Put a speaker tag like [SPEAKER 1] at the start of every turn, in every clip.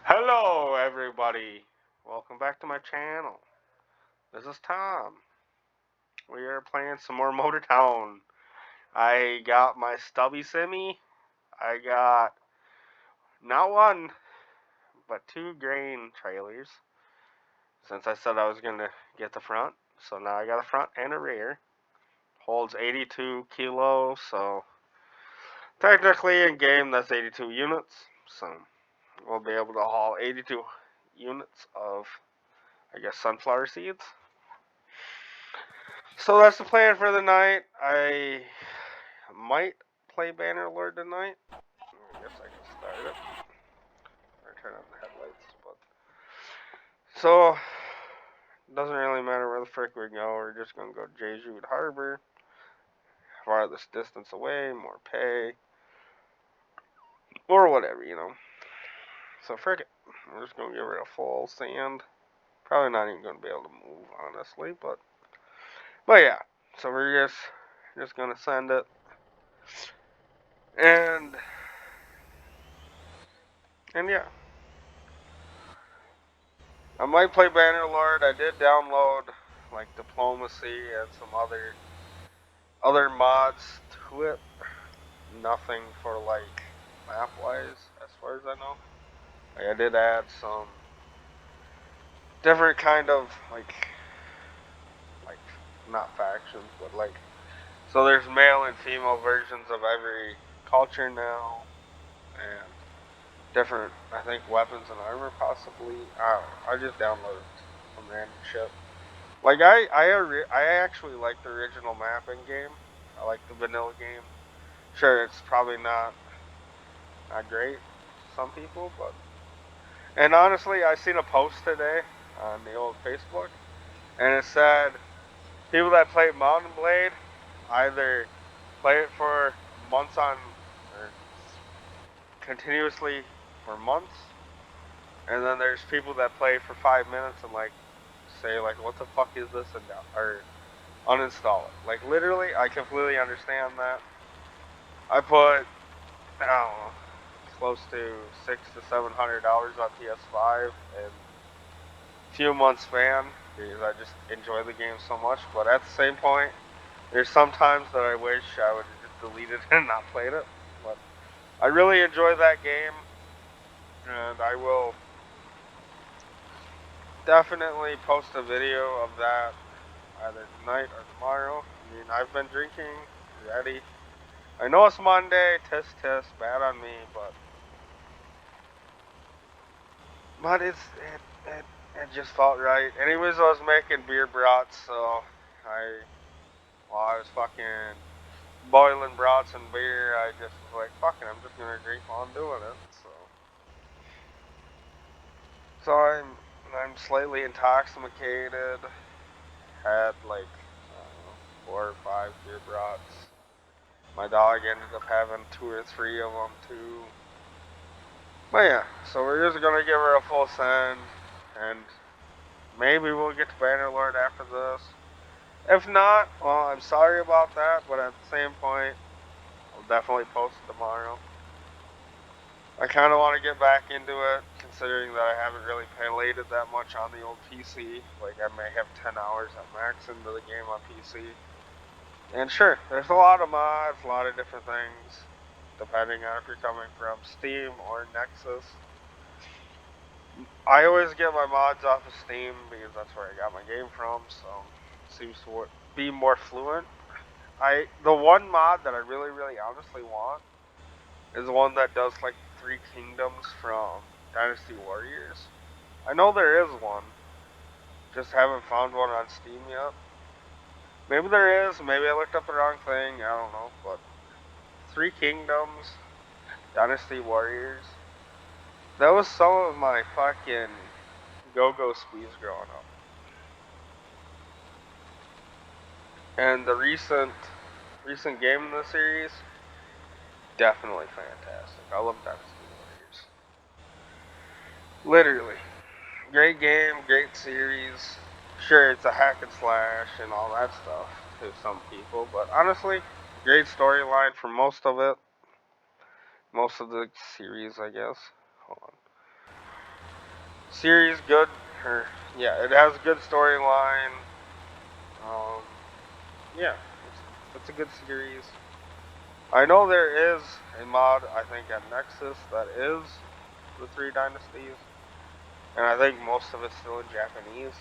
[SPEAKER 1] Hello, everybody. Welcome back to my channel. This is Tom. We are playing some more Motor Town. I got my stubby simi. I got not one, but two grain trailers. Since I said I was going to get the front. So now I got a front and a rear. Holds 82 kilos, so technically in game that's 82 units. So we'll be able to haul 82 units of, I guess, sunflower seeds. So that's the plan for the night. I might play Bannerlord tonight. I guess I can start it. Or turn on the headlights. But so, it doesn't really matter where the frick we go. We're just going to go to Jeju Harbor. Farthest distance away, more pay. Or whatever. So frick it. We're just going to give it a full sand. Probably not even going to be able to move, honestly. But yeah. So we're just going to send it. And yeah. I might play Bannerlord. I did download like Diplomacy and some other mods to it. Nothing for like map wise, as far as I know. Like I did add some different kind of like not factions, but like so there's male and female versions of every culture now, and different I think weapons and armor possibly. I don't know. I just downloaded some random shit. Like I actually like the original mapping game. I like the vanilla game. Sure, it's probably not great to some people, but and honestly, I seen a post today on the old Facebook, and it said people that play Mountain Blade either play it for months on or continuously for months, and then there's people that play for 5 minutes and like say like what the fuck is this and or uninstall it. Like literally, I completely understand that. I put I don't know close to $600 to $700 on PS5 in a few months span because I just enjoy the game so much. But at the same point, there's some times that I wish I would have just deleted it and not played it. But I really enjoy that game, and I will definitely post a video of that either tonight or tomorrow. I mean, I've been drinking, ready. I know it's Monday, tisk tisk, bad on me, but it just felt right. Anyways, I was making beer brats, so I while I was fucking boiling brats and beer, I just was like, fucking, I'm just gonna drink while I'm doing it. So I'm slightly intoxicated. Had like I don't know, 4 or 5 beer brats. My dog ended up having 2 or 3 of them too. But yeah, so we're just gonna give her a full send, and maybe we'll get to Bannerlord after this. If not, well, I'm sorry about that, but at the same point, I'll definitely post it tomorrow. I kind of want to get back into it, considering that I haven't really played it that much on the old PC. Like, I may have 10 hours at max into the game on PC. And sure, there's a lot of mods, a lot of different things, depending on if you're coming from Steam or Nexus. I always get my mods off of Steam because that's where I got my game from, so it seems to be more fluent. The one mod that I really honestly want is the one that does like 3 kingdoms from Dynasty Warriors. I know there is one, just haven't found one on Steam yet. Maybe there is, maybe I looked up the wrong thing, I don't know, but 3 kingdoms, Dynasty Warriors. That was some of my fucking go-go speeds growing up. And the recent game in the series, definitely fantastic. I love Dynasty Warriors. Literally. Great game, great series. Sure, it's a hack and slash and all that stuff to some people, but honestly, great storyline for most of it. Most of the series, I guess. Hold on. series good, or yeah, it has a good storyline. Um, yeah, it's a good series. I know there is a mod, I think, at Nexus that is the Three Dynasties, and I think most of it's still in Japanese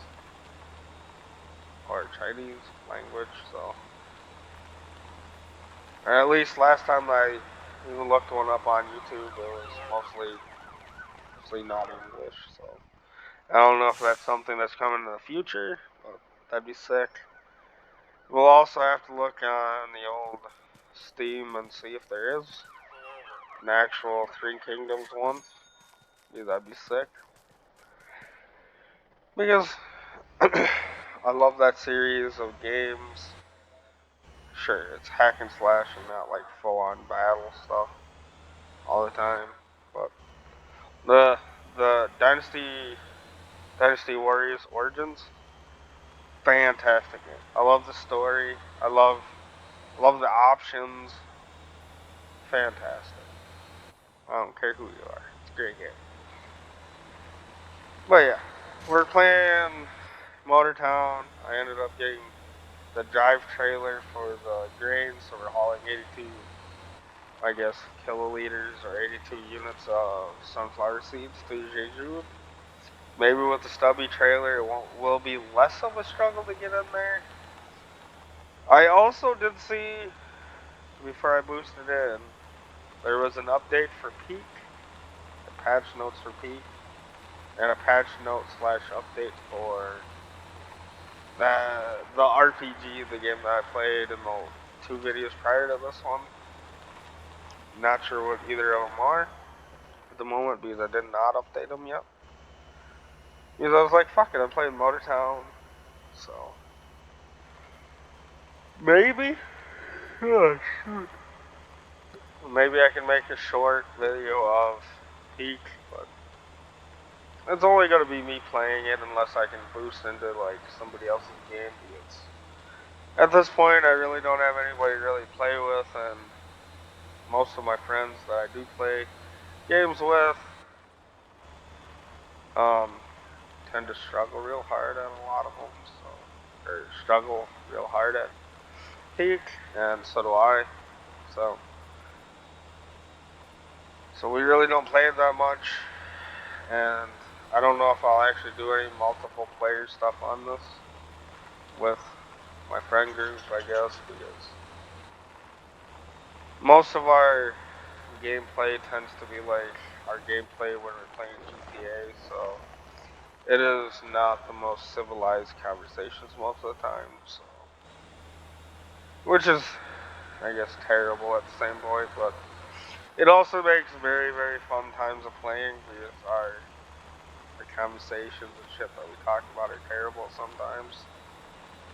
[SPEAKER 1] or Chinese language, so. Or at least last time I even looked one up on YouTube, it was mostly not English, so. I don't know if that's something that's coming in the future, but that'd be sick. We'll also have to look on the old Steam and see if there is an actual Three Kingdoms one. Yeah, that'd be sick. Because I love that series of games. Sure, it's hack and slash and not like full on battle stuff all the time. But the Dynasty Warriors Origins, fantastic game. I love the story. I love the options. Fantastic. I don't care who you are. It's a great game. But yeah, we're playing Motortown. I ended up getting the drive trailer for the grain, so we're hauling 82, I guess, kiloliters or 82 units of sunflower seeds to Jeju. Maybe with the stubby trailer, it will be less of a struggle to get in there. I also did see, before I boosted in, there was an update for Peak, a patch notes for Peak, and a patch note / update for the RPG, the game that I played in the 2 videos prior to this one. Not sure what either of them are at the moment because I did not update them yet. Because I was like, fuck it, I'm playing Motortown, so maybe, oh, shoot. Maybe I can make a short video of Peak, but it's only gonna be me playing it unless I can boost into like somebody else's game. Because at this point, I really don't have anybody to really play with, and most of my friends that I do play games with tend to struggle real hard at a lot of them, so, or struggle real hard at Peak, and so do I. So we really don't play it that much, and I don't know if I'll actually do any multiple player stuff on this with my friend group, I guess, because most of our gameplay tends to be like our gameplay when we're playing GTA, so it is not the most civilized conversations most of the time, so. Which is, I guess, terrible at the same point, but it also makes very, very fun times of playing because the conversations and shit that we talk about are terrible sometimes.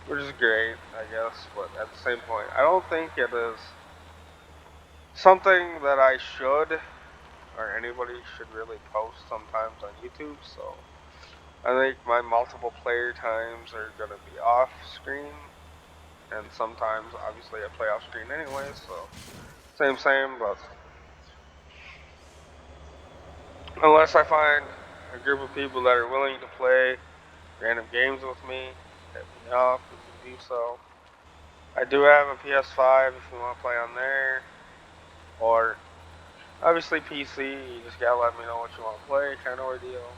[SPEAKER 1] Which is great, I guess, but at the same point, I don't think it is something that I should, or anybody should really post sometimes on YouTube, so I think my multiple player times are gonna be off screen, and sometimes, obviously, I play off screen anyway, so same, but unless I find a group of people that are willing to play random games with me, hit me up, we can do so. I do have a PS5 if you want to play on there, or obviously PC, you just gotta let me know what you want to play, kind of ordeal.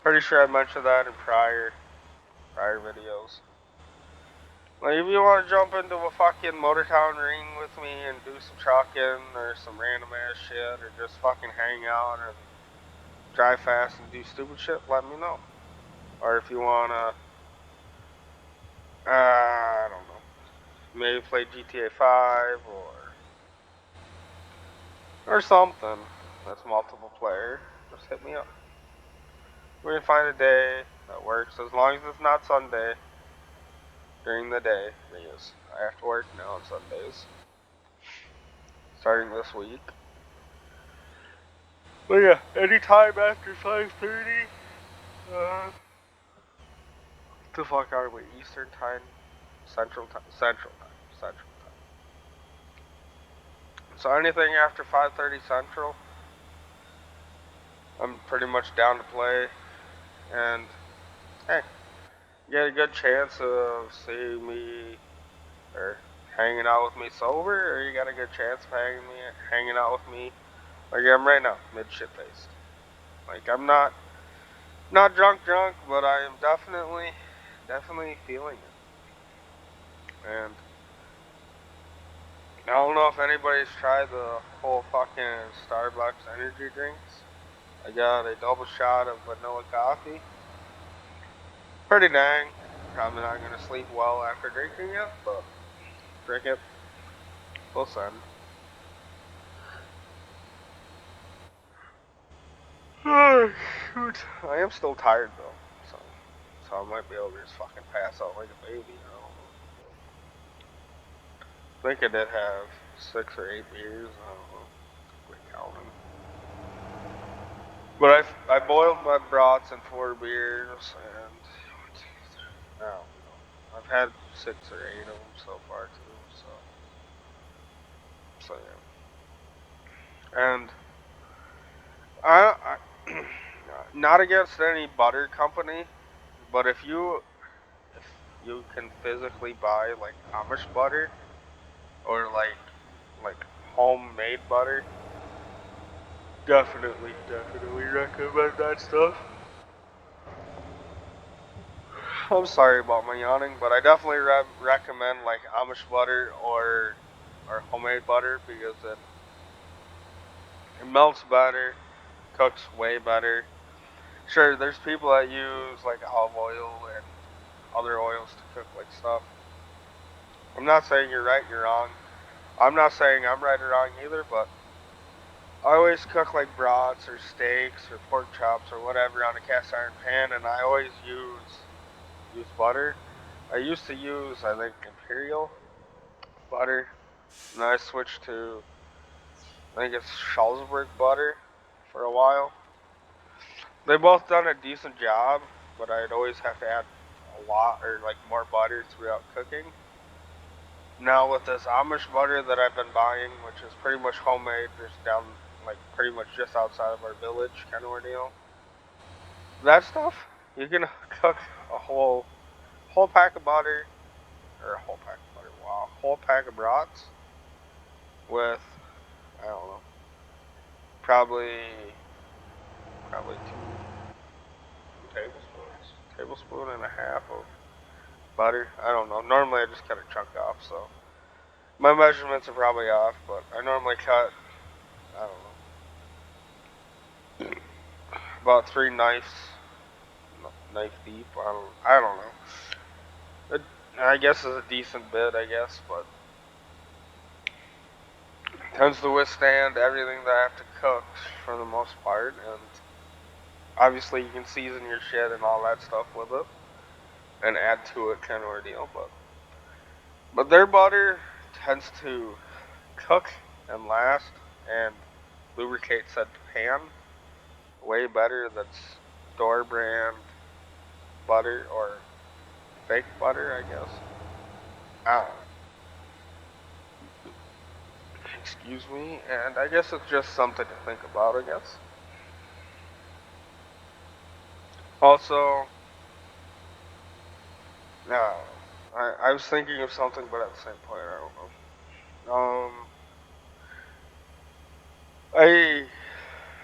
[SPEAKER 1] Pretty sure I mentioned that in prior videos. Like, if you want to jump into a fucking Motortown ring with me and do some trucking or some random ass shit, or just fucking hang out or drive fast and do stupid shit, let me know. Or if you wanna, I don't know, maybe play GTA 5 or something that's multiple player, just hit me up. We can find a day that works as long as it's not Sunday during the day, because I have to work now on Sundays starting this week. But yeah, anytime after 5:30. The fuck are we? Eastern time, Central time, Central time. So anything after 5:30 Central, I'm pretty much down to play. and hey, you get a good chance of seeing me or hanging out with me sober, or you got a good chance of hanging out with me like I am right now, mid shit faced. Like I'm not drunk, but I am definitely feeling it. And I don't know if anybody's tried the whole fucking Starbucks energy drinks. I got a double shot of vanilla coffee. Pretty dang. Probably not gonna sleep well after drinking it, but drink it. We'll send. Oh, shoot. I am still tired though, so I might be able to just fucking pass out like a baby. I don't know. I think I did have 6 or 8 beers. I don't know. Quit counting. But I boiled my brats in 4 beers, and I don't know. I've had 6 or 8 of them so far too. So yeah. And I not against any butter company, but if you can physically buy like Amish butter or like homemade butter, definitely recommend that stuff. I'm sorry about my yawning, but I definitely recommend like Amish butter or homemade butter because it melts better, cooks way better. Sure, there's people that use like olive oil and other oils to cook like stuff. I'm not saying you're right, you're wrong. I'm not saying I'm right or wrong either, but I always cook like brats or steaks or pork chops or whatever on a cast iron pan, and I always use butter. I used to use I think Imperial butter, and I switched to I think it's Schallsberg butter for a while. They both done a decent job, but I'd always have to add a lot or like more butter throughout cooking. Now with this Amish butter that I've been buying, which is pretty much homemade, just down like pretty much just outside of our village kind of ordeal. That stuff you can cook a whole pack of butter or a whole pack of butter. Wow, whole pack of brats with I don't know, probably two tablespoons, tablespoon and a half of butter. I don't know. Normally I just cut a chunk off, so my measurements are probably off, but I normally cut I don't know about 3 knife deep. I don't know. It, I guess it's a decent bit, I guess, but tends to withstand everything that I have to cook for the most part, and obviously you can season your shit and all that stuff with it and add to it kind of ordeal, but their butter tends to cook and last and lubricate said pan way better than store brand butter or fake butter, I guess. I don't know. Excuse me, and I guess it's just something to think about, I guess. Also, no, I was thinking of something, but at the same point, I don't know. I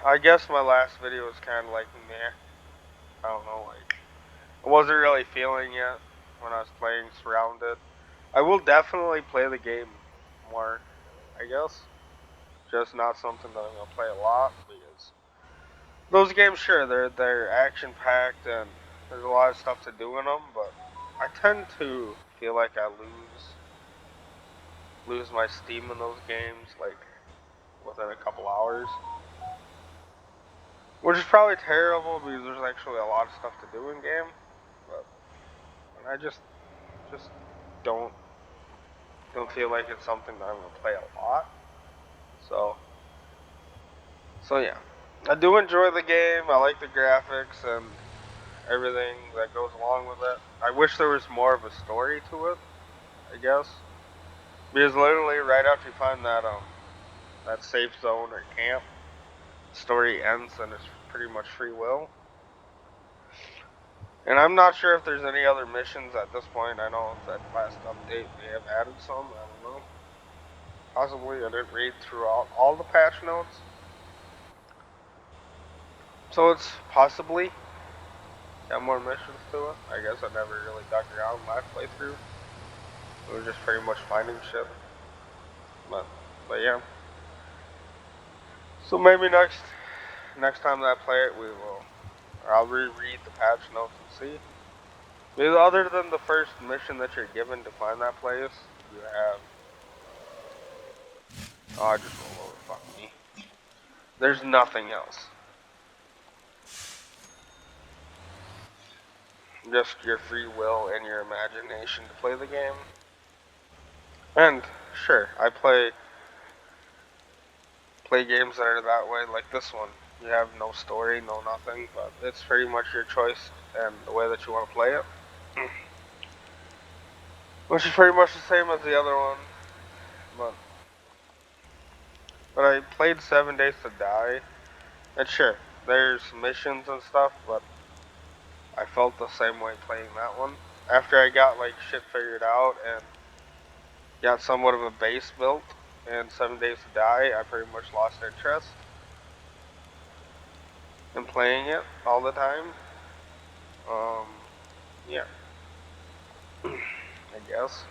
[SPEAKER 1] I guess my last video was kind of like meh. I don't know, like I wasn't really feeling it when I was playing Surrounded. I will definitely play the game more, I guess. Just not something that I'm gonna play a lot because those games, sure, they're action packed and there's a lot of stuff to do in them, but I tend to feel like I lose my steam in those games like within a couple hours, which is probably terrible because there's actually a lot of stuff to do in game, but I just don't don't feel like it's something that I'm gonna play a lot. So yeah, I do enjoy the game. I like the graphics and everything that goes along with it. I wish there was more of a story to it, I guess. Because literally right after you find that safe zone or camp, the story ends and it's pretty much free will. And I'm not sure if there's any other missions at this point. I know that last update they have added some. I don't know. Possibly. I didn't read throughout all the patch notes. So it's possibly got more missions to it. I guess I never really dug around last playthrough. It was just pretty much finding shit. But yeah. So maybe next time that I play it, I'll reread the patch notes and see. Because other than the first mission that you're given to find that place, you have. Oh, I just rolled over. Fuck me. There's nothing else. Just your free will and your imagination to play the game. And sure, I play games that are that way, like this one. You have no story, no nothing, but it's pretty much your choice and the way that you want to play it. Which is pretty much the same as the other one. But I played 7 Days to Die, and sure, there's missions and stuff, but I felt the same way playing that one. After I got like shit figured out and got somewhat of a base built in 7 Days to Die, I pretty much lost interest in playing it all the time. Yeah. I guess.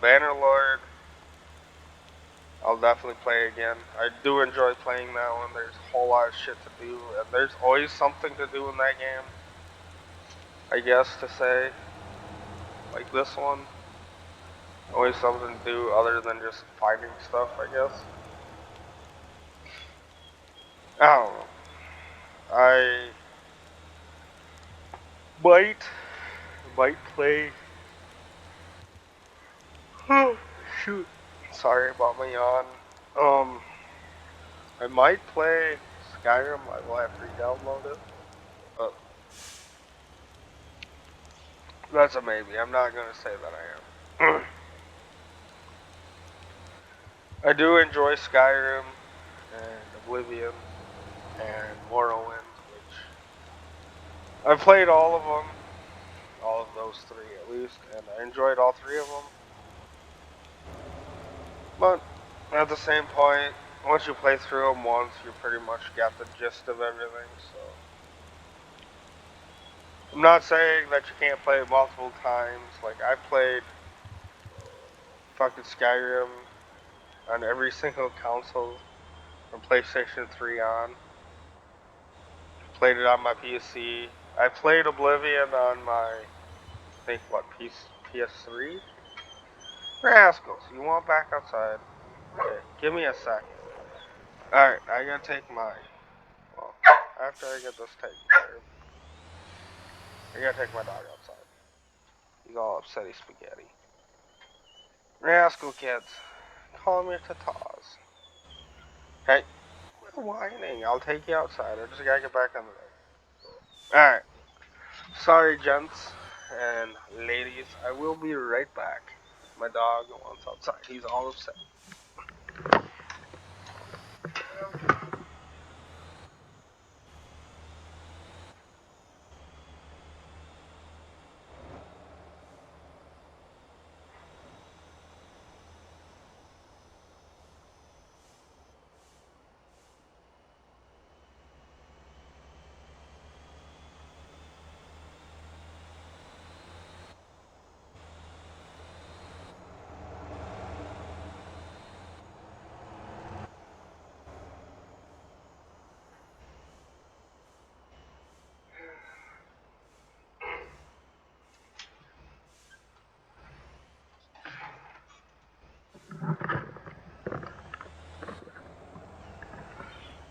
[SPEAKER 1] Bannerlord, I'll definitely play again. I do enjoy playing that one. There's a whole lot of shit to do, and there's always something to do in that game. I guess to say, like this one, always something to do other than just fighting stuff, I guess. I don't know. I might play. Oh, shoot. Sorry about my yawn. I might play Skyrim. I will have to re-download it, but that's a maybe. I'm not gonna say that I am. I do enjoy Skyrim and Oblivion and Morrowind, which I've played all of them, all of those three at least, and I enjoyed all three of them. But at the same point, once you play through them once, you pretty much got the gist of everything. So I'm not saying that you can't play it multiple times. Like I played fucking Skyrim on every single console from PlayStation 3 on. Played it on my PC. I played Oblivion on my, I think, what, PS3? Rascals, you want back outside? Okay, give me a second. Alright, I gotta take well, after I get this taken care of, I gotta take my dog outside. He's all upsetty spaghetti. Rascal kids, call me Tataz. Hey, quit whining, I'll take you outside. I just gotta get back on the road. Alright, sorry gents and ladies, I will be right back. My dog wants outside, he's all upset.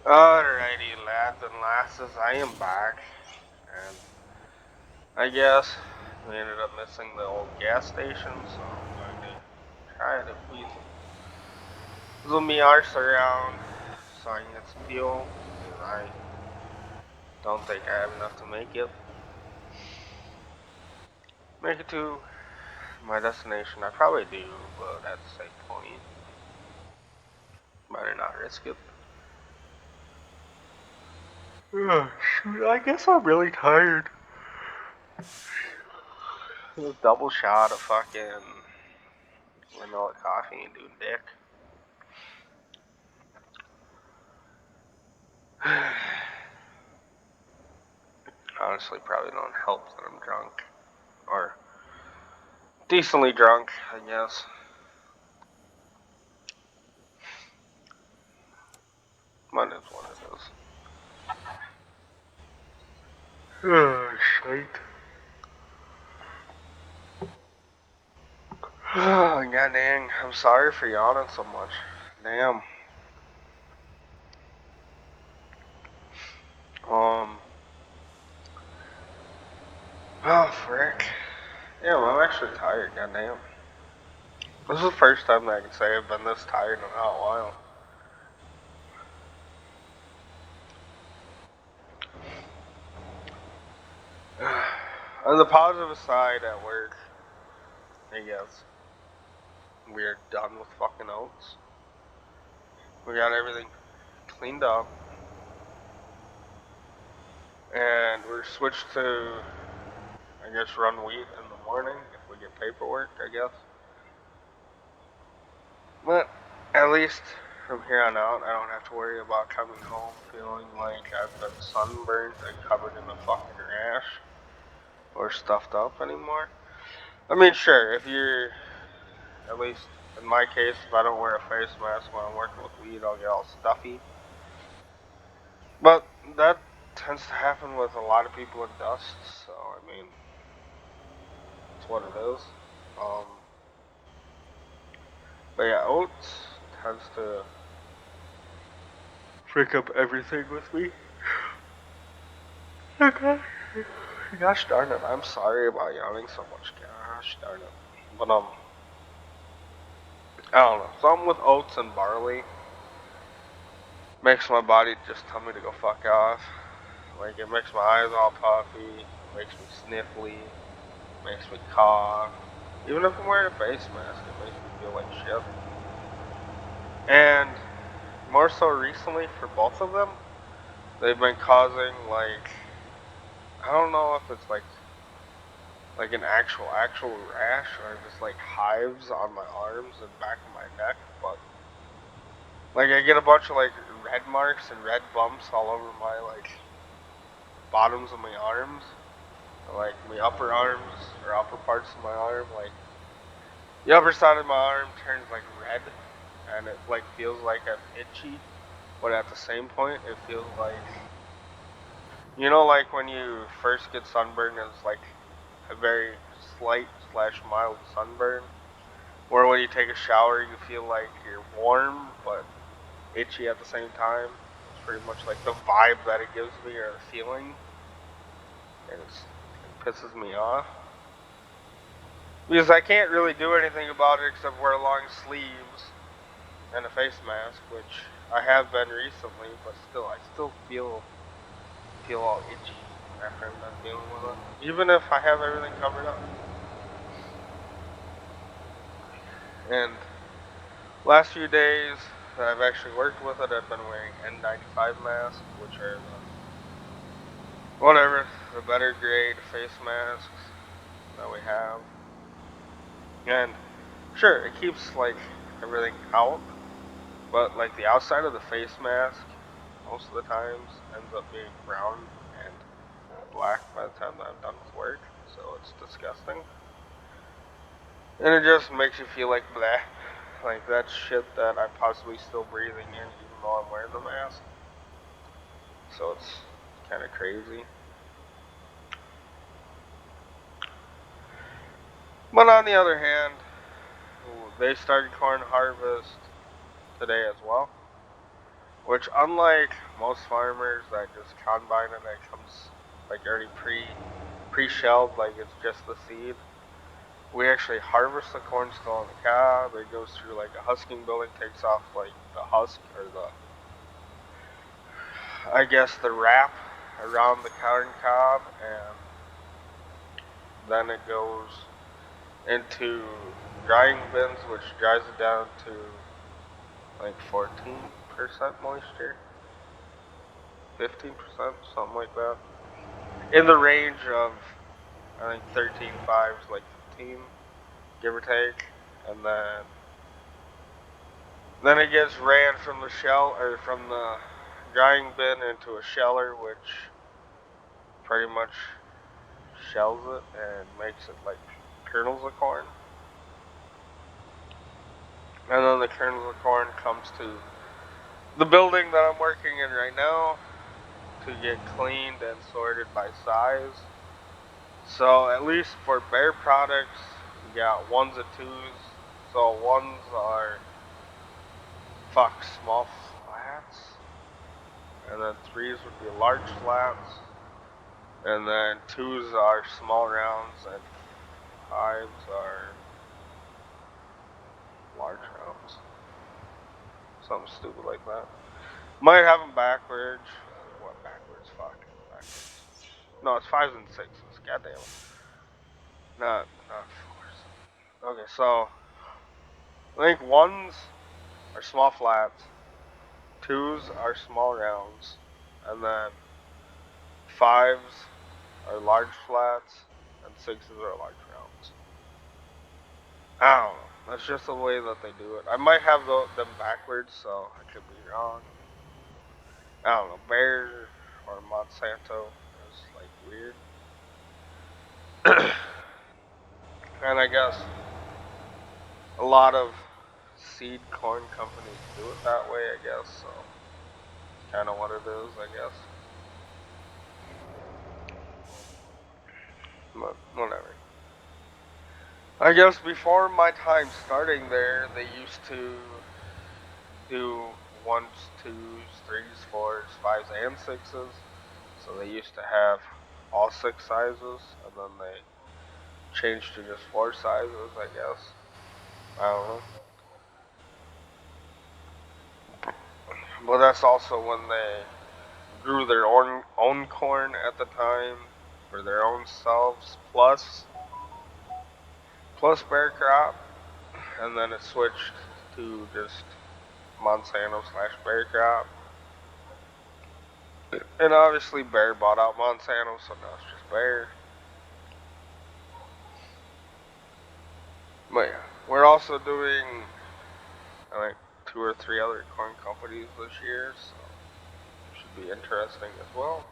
[SPEAKER 1] Alrighty, lads and lasses, I am back. And I guess we ended up missing the old gas station, so I'm going to try to weasel me arse around so I can get some fuel, because I don't think I have enough to make it. Make it to my destination. I probably do, but at the same point, better not risk it. Ugh, shoot, I guess I'm really tired. A double shot of fucking vanilla coffee and doing dick. Honestly, probably don't help that I'm drunk. Or decently drunk, I guess. Mine is what it is. Oh, shite. Oh, god dang. I'm sorry for yawning so much. Damn. Oh, frick. Yeah, well, I'm actually tired, god damn. This is the first time that I can say I've been this tired in a while. On the positive side, at work, I guess, we're done with fucking oats. We got everything cleaned up. And we're switched to, I guess, run wheat in the morning if we get paperwork, I guess. But at least from here on out, I don't have to worry about coming home feeling like I've been sunburned and covered in a fucking rash or stuffed up anymore. I mean, sure, if you're, at least in my case, if I don't wear a face mask when I'm working with weed, I'll get all stuffy. But that tends to happen with a lot of people in dust, so I mean, it's what it is. But yeah, oats tends to freak up everything with me. Okay. Gosh darn it, I'm sorry about yawning so much. Gosh darn it. But I don't know. Something with oats and barley makes my body just tell me to go fuck off. Like it makes my eyes all puffy, makes me sniffly, makes me cough. Even if I'm wearing a face mask, it makes me feel like shit. And more so recently for both of them, they've been causing like, I don't know if it's like an actual rash or just like hives on my arms and back of my neck, but like I get a bunch of like red marks and red bumps all over my like bottoms of my arms, like my upper arms or upper parts of my arm, like the upper side of my arm turns like red and it like feels like I'm itchy, but at the same point it feels like, you know, like when you first get sunburned, it's like a very slight / mild sunburn, where when you take a shower you feel like you're warm but itchy at the same time. It's pretty much like the vibe that it gives me, or the feeling, and it pisses me off. Because I can't really do anything about it except wear long sleeves and a face mask, which I have been recently, but still, I still feel all itchy after I'm done dealing with it, even if I have everything covered up. And last few days that I've actually worked with it, I've been wearing N95 masks, which are the better grade face masks that we have. And sure, it keeps like everything out, but like the outside of the face mask most of the times ends up being brown and black by the time that I'm done with work, so it's disgusting. And it just makes you feel like bleh. Like that's shit that I'm possibly still breathing in even though I'm wearing the mask. So it's kind of crazy. But on the other hand, they started corn harvest today as well. Which, unlike most farmers that just combine and it comes like already pre-shelled, like it's just the seed, we actually harvest the corn still on the cob. It goes through like a husking building, takes off like the husk or I guess the wrap around the corn cob, and then it goes into drying bins, which dries it down to like 14% moisture. 15%, something like that. In the range of, I think 13.5 is like 15, give or take. And then it gets ran from the shell, or from the drying bin into a sheller, which pretty much shells it and makes it like kernels of corn. And then the kernels of corn comes to the building that I'm working in right now to get cleaned and sorted by size. So at least for bear products, you got ones and twos. So ones are small flats, and then threes would be large flats, and then twos are small rounds, and fives are large rounds. Something stupid like that. Might have them backwards. What backwards? Fuck. Backwards. No, it's fives and sixes. God damn it. Not fours. Okay, so I think ones are small flats, twos are small rounds, and then fives are large flats, and sixes are large rounds. I don't know. That's just the way that they do it. I might have them backwards, so I could be wrong. I don't know. Bayer or Monsanto is like weird. And I guess a lot of seed corn companies do it that way, I guess, so kind of what it is, I guess. But whatever. I guess before my time starting there, they used to do ones, twos, threes, fours, fives, and sixes. So they used to have all six sizes, and then they changed to just four sizes, I guess. I don't know. But that's also when they grew their own corn at the time for their own selves, plus Bear Crop, and then it switched to just Monsanto / Bear Crop. And obviously Bear bought out Monsanto, so now it's just Bear. But yeah, we're also doing, I think, 2 or 3 other corn companies this year, so it should be interesting as well.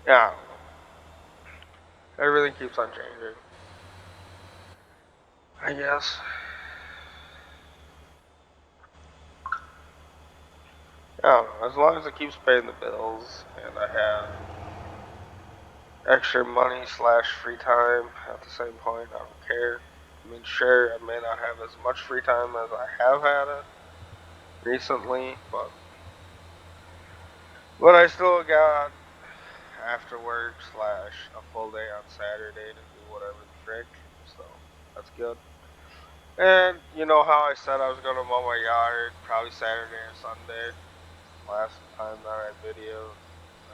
[SPEAKER 1] Yeah, everything keeps on changing, I guess. Yeah, as long as it keeps paying the bills and I have extra money / free time at the same point, I don't care. I mean, sure, I may not have as much free time as I have had it recently, but I still got after work / a full day on Saturday to do whatever the frick, so that's good. And you know how I said I was gonna mow my yard probably Saturday or Sunday? Last time that I videoed,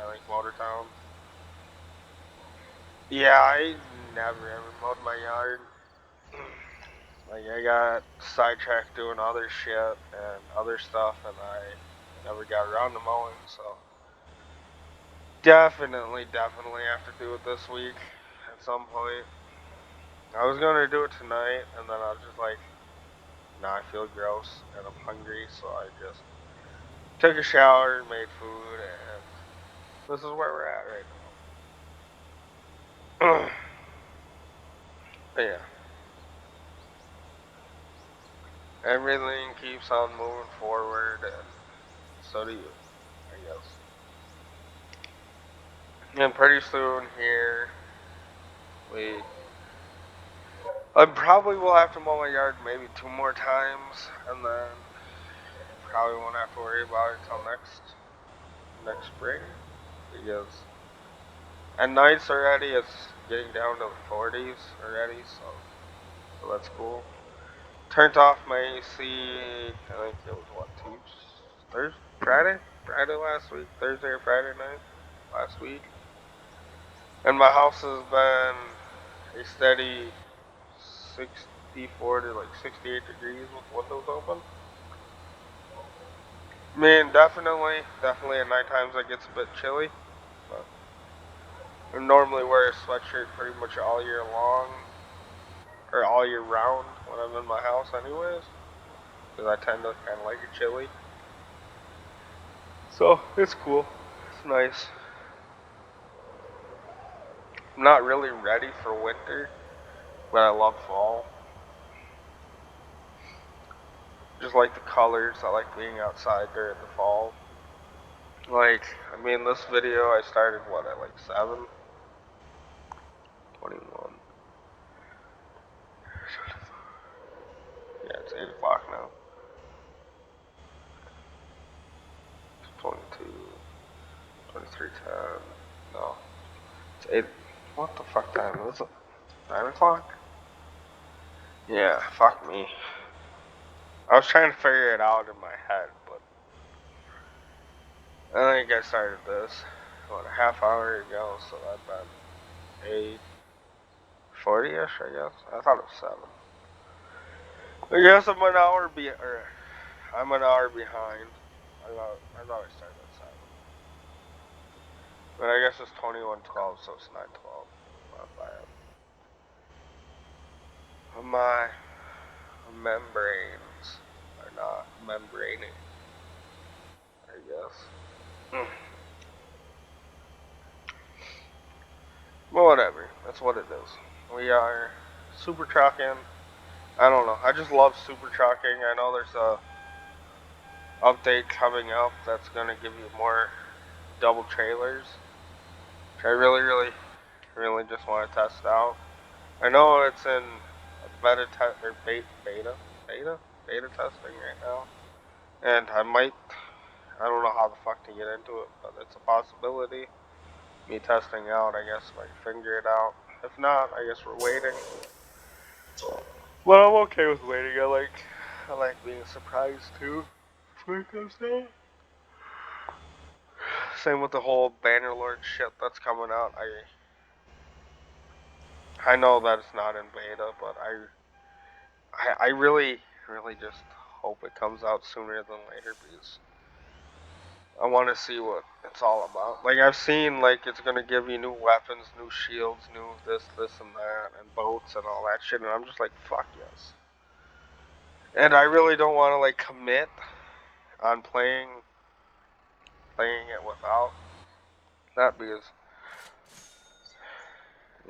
[SPEAKER 1] I think Motortown. Yeah, I never ever mowed my yard. Like I got sidetracked doing other shit and other stuff, and I never got around to mowing. So definitely have to do it this week at some point. I was gonna do it tonight, and then I was just like, nah, I feel gross and I'm hungry, so I just took a shower, made food, and this is where we're at right now. But yeah, everything keeps on moving forward, and so do you, I guess. And pretty soon here, we I probably will have to mow my yard maybe 2 more times, and then probably won't have to worry about it until next spring, because at nights already it's getting down to the 40s already, so that's cool. Turned off my AC. I think it was what, Friday last week, Thursday or Friday night last week, and my house has been a steady 64 to like 68 degrees with windows open. I mean, definitely at night times it gets a bit chilly. But I normally wear a sweatshirt pretty much all year long, or all year round when I'm in my house anyways, because I tend to kind of like it chilly. So, it's cool. It's nice. I'm not really ready for winter, but I love fall. Just like the colors, I like being outside during the fall. Like, I mean, this video I started, what, at like 7? 21. Yeah, it's 8 o'clock now. 22, 23:10. No, it's 8. What the fuck time is it? 9 o'clock? Yeah, fuck me. I was trying to figure it out in my head, but I think I started this, what, a half hour ago, so that'd been 8:40ish, I guess. I thought it was 7. I guess I'm an hour behind. I thought I started at 7. But I guess it's 21:12, so it's 9:12. Not bad. My membranes are not membraning, I guess. Well, whatever. That's what it is. We are super trucking. I don't know. I just love super trucking. I know there's a update coming up that's gonna give you more double trailers, which I really just want to test out. I know it's in beta testing right now, and I don't know how the fuck to get into it, but it's a possibility. Me testing out, I guess if I can figure it out. If not, I guess we're waiting. Well, I'm okay with waiting. I like being surprised too. When it comes out. Same with the whole Bannerlord shit that's coming out. I know that it's not in beta, but I really just hope it comes out sooner than later because I want to see what it's all about. Like, I've seen, like, it's going to give you new weapons, new shields, new this, and that, and boats and all that shit, and I'm just like, fuck yes. And I really don't want to, like, commit on playing it without that because,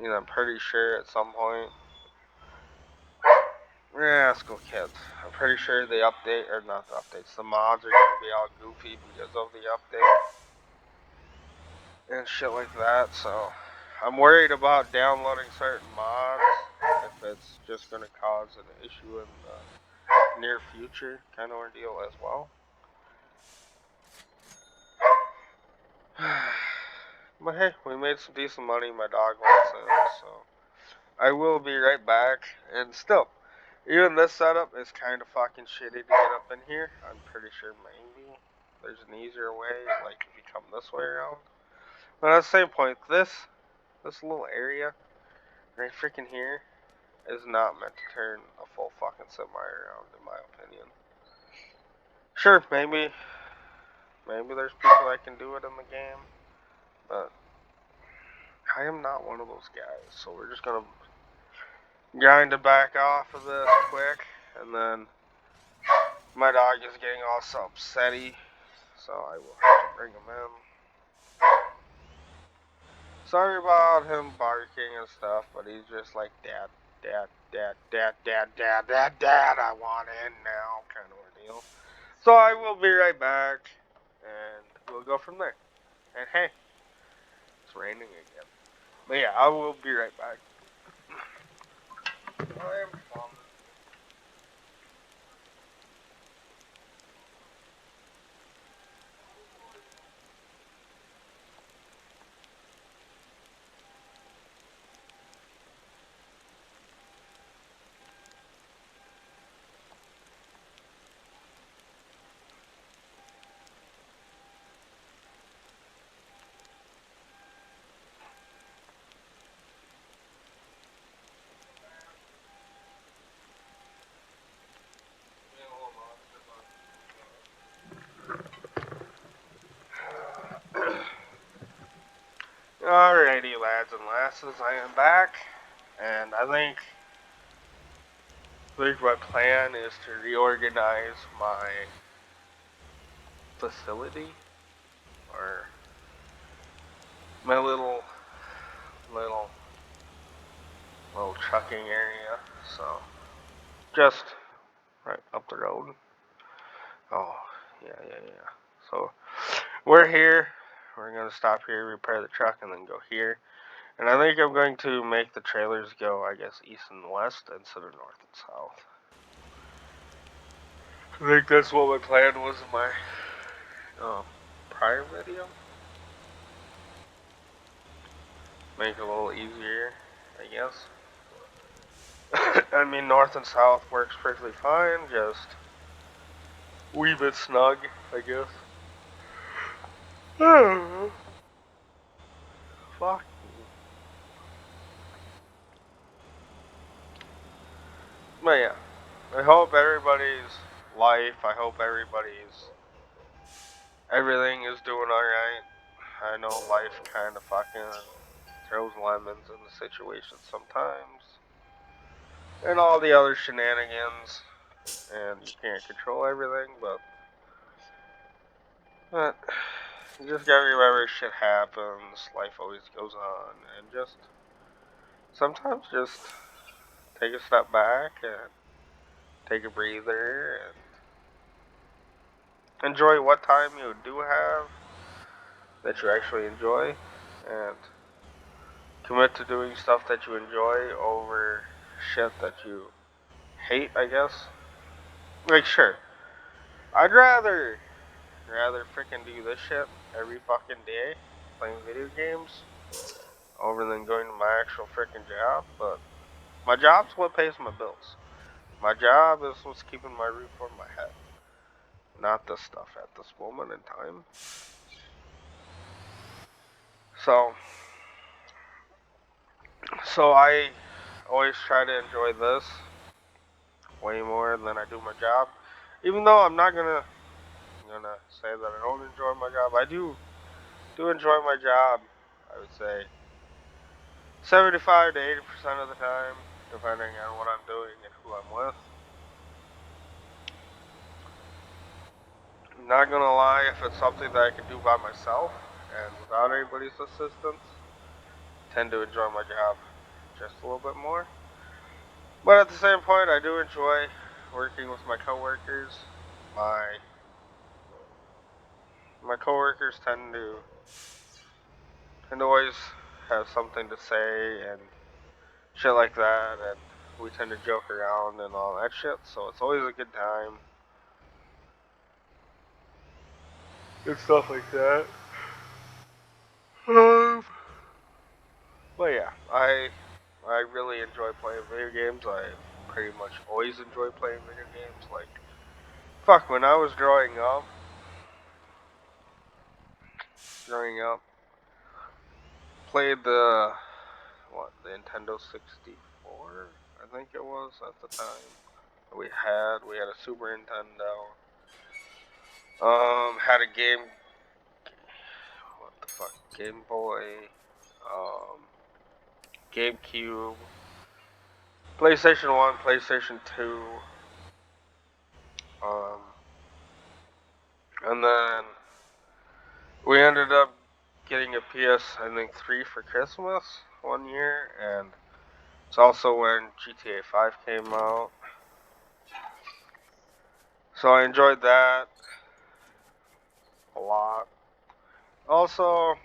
[SPEAKER 1] you know, I'm pretty sure at some point, yeah, school kids, I'm pretty sure the update, or not the updates, the mods are going to be all goofy because of the update. And shit like that, so I'm worried about downloading certain mods if it's just going to cause an issue in the near future kind of ordeal as well. But hey, we made some decent money. My dog wants in, so I will be right back. And still, even this setup is kind of fucking shitty to get up in here. I'm pretty sure maybe there's an easier way, like if you come this way around. But at the same point, this little area right freaking here is not meant to turn a full fucking semi around, in my opinion. Sure, maybe there's people that can do it in the game, but I am not one of those guys. So we're just gonna grind to back off of this quick, and then my dog is getting all so upsetty, so I will have to bring him in. Sorry about him barking and stuff, but he's just like, Dad, I want in now, kind of ordeal. So I will be right back, and we'll go from there. And hey, it's raining again. But yeah, I will be right back. Alrighty, lads and lasses, I am back, and I think my plan is to reorganize my facility, or my little trucking area. So just right up the road. Oh, yeah. So we're here. We're gonna stop here, repair the truck, and then go here. And I think I'm going to make the trailers go, I guess, east and west instead of north and south. I think that's what my plan was in my prior video. Make it a little easier, I guess. I mean, north and south works perfectly fine, just wee bit snug, I guess. Fuck. But yeah, I hope everybody's life, I hope everything is doing alright. I know life kind of fucking throws lemons in the situation sometimes. And all the other shenanigans. And you can't control everything, but you just gotta remember shit happens, life always goes on, and sometimes just take a step back and take a breather and enjoy what time you do have that you actually enjoy, and commit to doing stuff that you enjoy over shit that you hate, I guess. Like, sure, I'd rather freaking do this shit every fucking day, playing video games, over than going to my actual freaking job, but my job's what pays my bills. My job is what's keeping my roof over my head, not this stuff at this moment in time. So I always try to enjoy this way more than I do my job. Even though I'm not gonna say that I don't enjoy my job, I do enjoy my job. I would say 75 to 80% of the time, depending on what I'm doing and who I'm with. I'm not gonna lie, if it's something that I can do by myself and without anybody's assistance, I tend to enjoy my job just a little bit more. But at the same point, I do enjoy working with my coworkers. My coworkers tend to always have something to say and shit like that, and we tend to joke around and all that shit, so it's always a good time. And stuff like that. But yeah, I really enjoy playing video games. I pretty much always enjoy playing video games. Like, fuck, when I was growing up, played the Nintendo 64, I think it was at the time. We had a Super Nintendo. Had a Game Boy, GameCube, PlayStation 1, PlayStation 2, um, and then we ended up getting a PS, I think, 3 for Christmas one year, and it's also when GTA 5 came out. So I enjoyed that a lot. Also,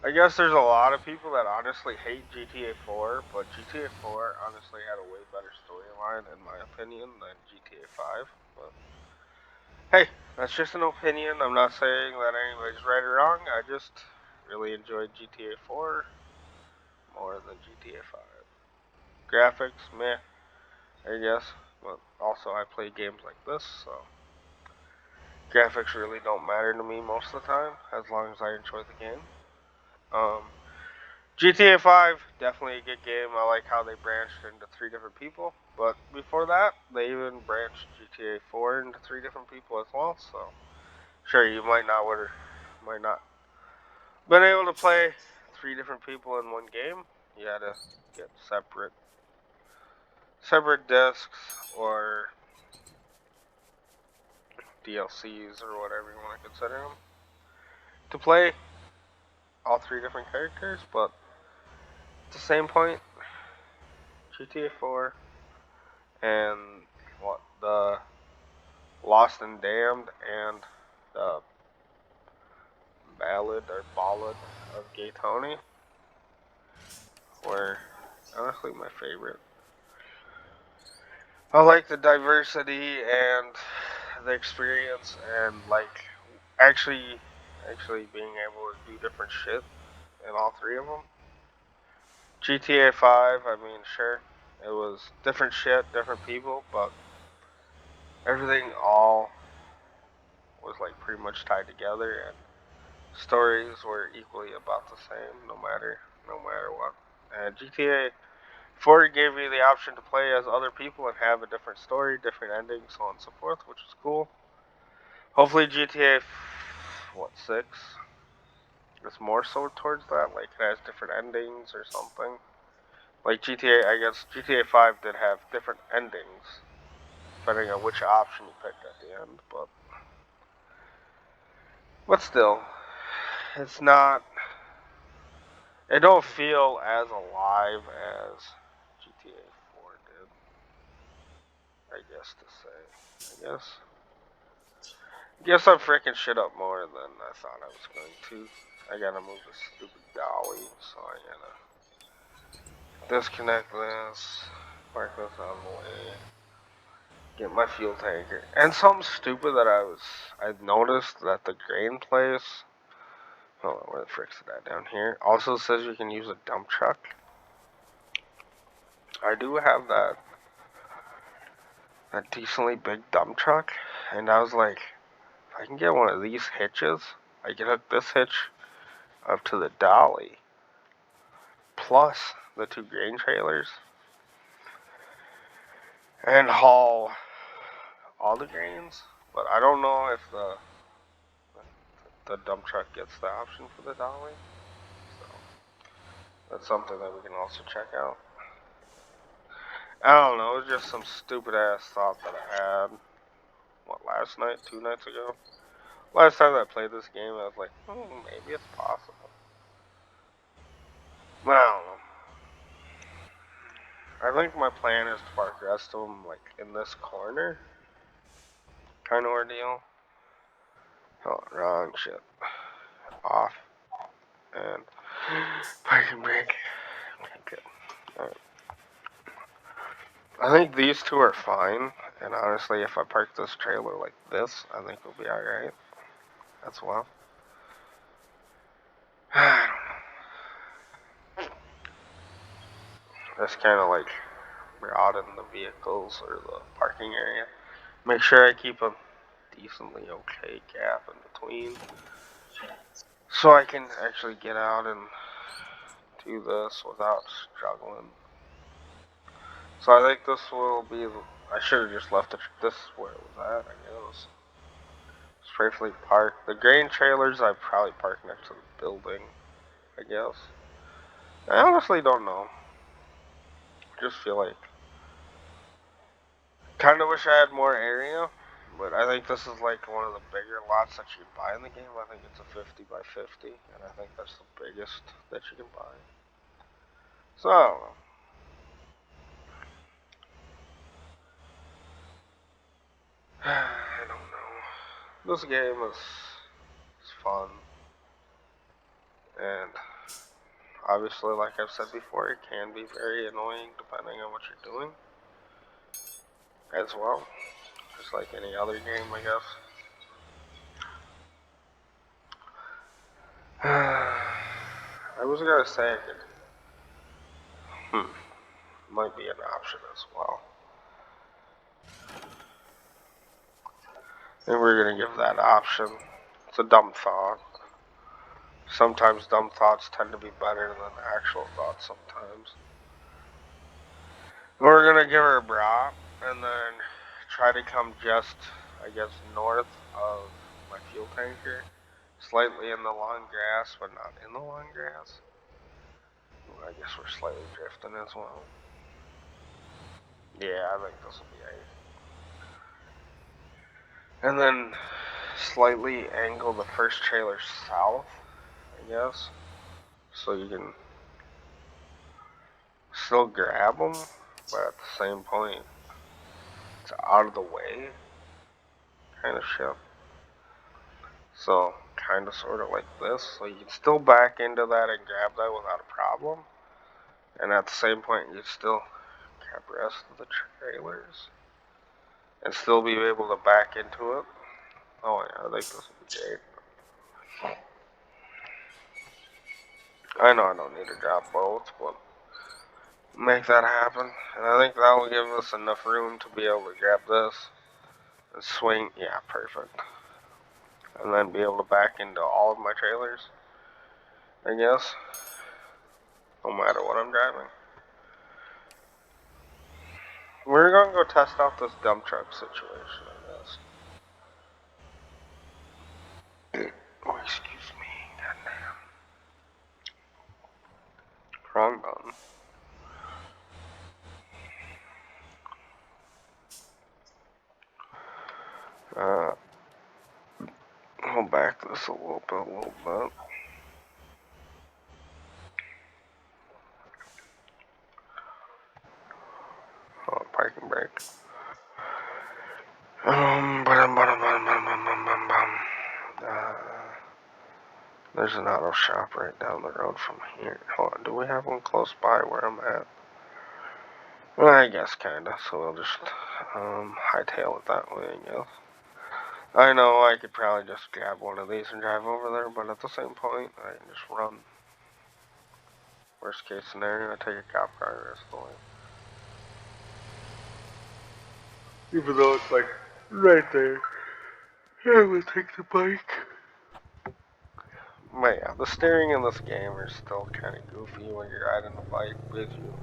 [SPEAKER 1] I guess there's a lot of people that honestly hate GTA 4, but GTA 4 honestly had a way better storyline, in my opinion, than GTA 5. But hey, that's just an opinion. I'm not saying that anybody's right or wrong. I just really enjoyed GTA 4 more than GTA 5. Graphics, meh, I guess. But also, I play games like this, so graphics really don't matter to me most of the time, as long as I enjoy the game. GTA 5, definitely a good game. I like how they branched into 3 different people. But before that, they even branched GTA 4 into 3 different people as well. So, sure, you might not been able to play 3 different people in one game. You had to get separate discs or DLCs or whatever you want to consider them to play all 3 different characters, but at the same point, GTA 4 and the Lost and Damned and the Ballad of Gay Tony were honestly my favorite. I like the diversity and the experience and like actually being able to do different shit in all 3 of them. GTA 5, I mean, sure, it was different shit, different people, but everything all was like pretty much tied together, and stories were equally about the same, no matter what. And GTA 4 gave you the option to play as other people and have a different story, different endings, so on and so forth, which is cool. Hopefully GTA 6 is more so towards that, like it has different endings or something. Like GTA, I guess GTA 5 did have different endings depending on which option you picked at the end, but still, it's not. It don't feel as alive as GTA 4 did. I guess to say. Guess I'm freaking shit up more than I thought I was going to. I gotta move this stupid dolly, so I gotta disconnect this, park this out of the way, get my fuel tanker. And something stupid that I noticed that the grain place, hold on, where the frick's that down here, also says you can use a dump truck. I do have that decently big dump truck, and I was like, if I can get one of these hitches, I can hook this hitch up to the dolly, plus the 2 grain trailers, and haul all the grains. But I don't know if the dump truck gets the option for the dolly, so that's something that we can also check out. I don't know, it was just some stupid ass thought that I had, last night, 2 nights ago? Last time that I played this game, I was like, maybe it's possible. I don't know. I think my plan is to park the rest of them, like, in this corner. Kind of ordeal. Oh, wrong shit. Off. And parking brake. Okay, good. Alright. I think these 2 are fine. And honestly, if I park this trailer like this, I think we'll be alright. As well. I don't know. Just kind of like broaden the vehicles or the parking area. Make sure I keep a decently okay gap in between, so I can actually get out and do this without struggling. So I think this will be. I should have just left this where it was at, I guess. Safely parked. The grain trailers I probably park next to the building, I guess. I honestly don't know. Just feel like. Kinda wish I had more area, but I think this is like one of the bigger lots that you can buy in the game. I think it's a 50 by 50, and I think that's the biggest that you can buy. So, I don't know. I don't know. This game is fun, and obviously, like I've said before, it can be very annoying depending on what you're doing as well. Just like any other game, I guess. I was gonna say it might be an option as well. And we're gonna give that option. It's a dumb thought. Sometimes dumb thoughts tend to be better than actual thoughts sometimes. We're gonna give her a bra and then try to come just, I guess, north of my fuel tanker slightly in the long grass, but not in the long grass. Ooh, I guess we're slightly drifting as well. Yeah, I think this will be A. And then slightly angle the first trailer south, I guess, so you can still grab them, but at the same point, it's out of the way, kind of shit. So, kind of sort of like this, so you can still back into that and grab that without a problem. And at the same point, you still grab the rest of the trailers and still be able to back into it. Oh yeah, I think this will be great. I know I don't need to drop both, but make that happen. And I think that will give us enough room to be able to grab this and swing. Yeah, perfect. And then be able to back into all of my trailers, I guess. No matter what I'm driving. We're gonna go test out this dump truck situation, I guess. Oh, excuse me. Goddamn. Wrong button. I'll back this a little bit. Oh, parking brake. There's an auto shop right down the road from here. Hold on, do we have one close by where I'm at? Well, I guess kinda, so we'll just hightail it that way, I guess. I know I could probably just grab one of these and drive over there, but at the same point, I can just run. Worst case scenario, I take a cop car the rest of the way. Even though it's like right there. I will take the bike. But yeah, the steering in this game is still kind of goofy when you're riding a bike with you.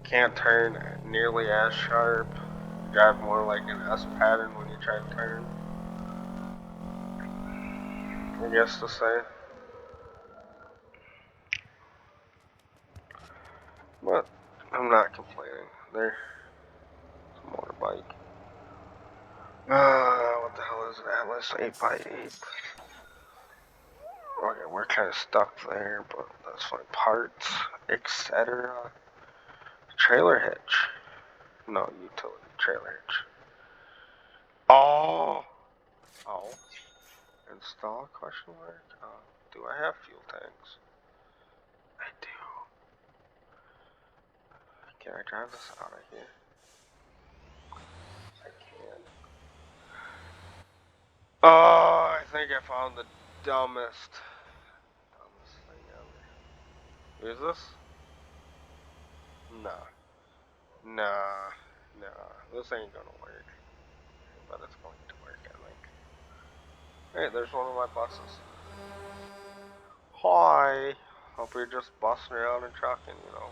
[SPEAKER 1] Can't turn nearly as sharp. You drive more like an S pattern when you try to turn, I guess to say. But I'm not complaining. There's a motorbike. What the hell is it? Atlas 8x8. Okay, we're kind of stuck there, but that's fine. Parts, etc. Trailer hitch. No, utility trailer hitch. Oh! Install, question mark? Do I have fuel tanks? I do. Can I drive this out of here? I can. Oh, I think I found the dumbest thing ever. Is this? Nah. Nah. This ain't gonna work. But it's going to work, I think. Hey, there's one of my buses. Hi. Hope you're just busting around and trucking, you know.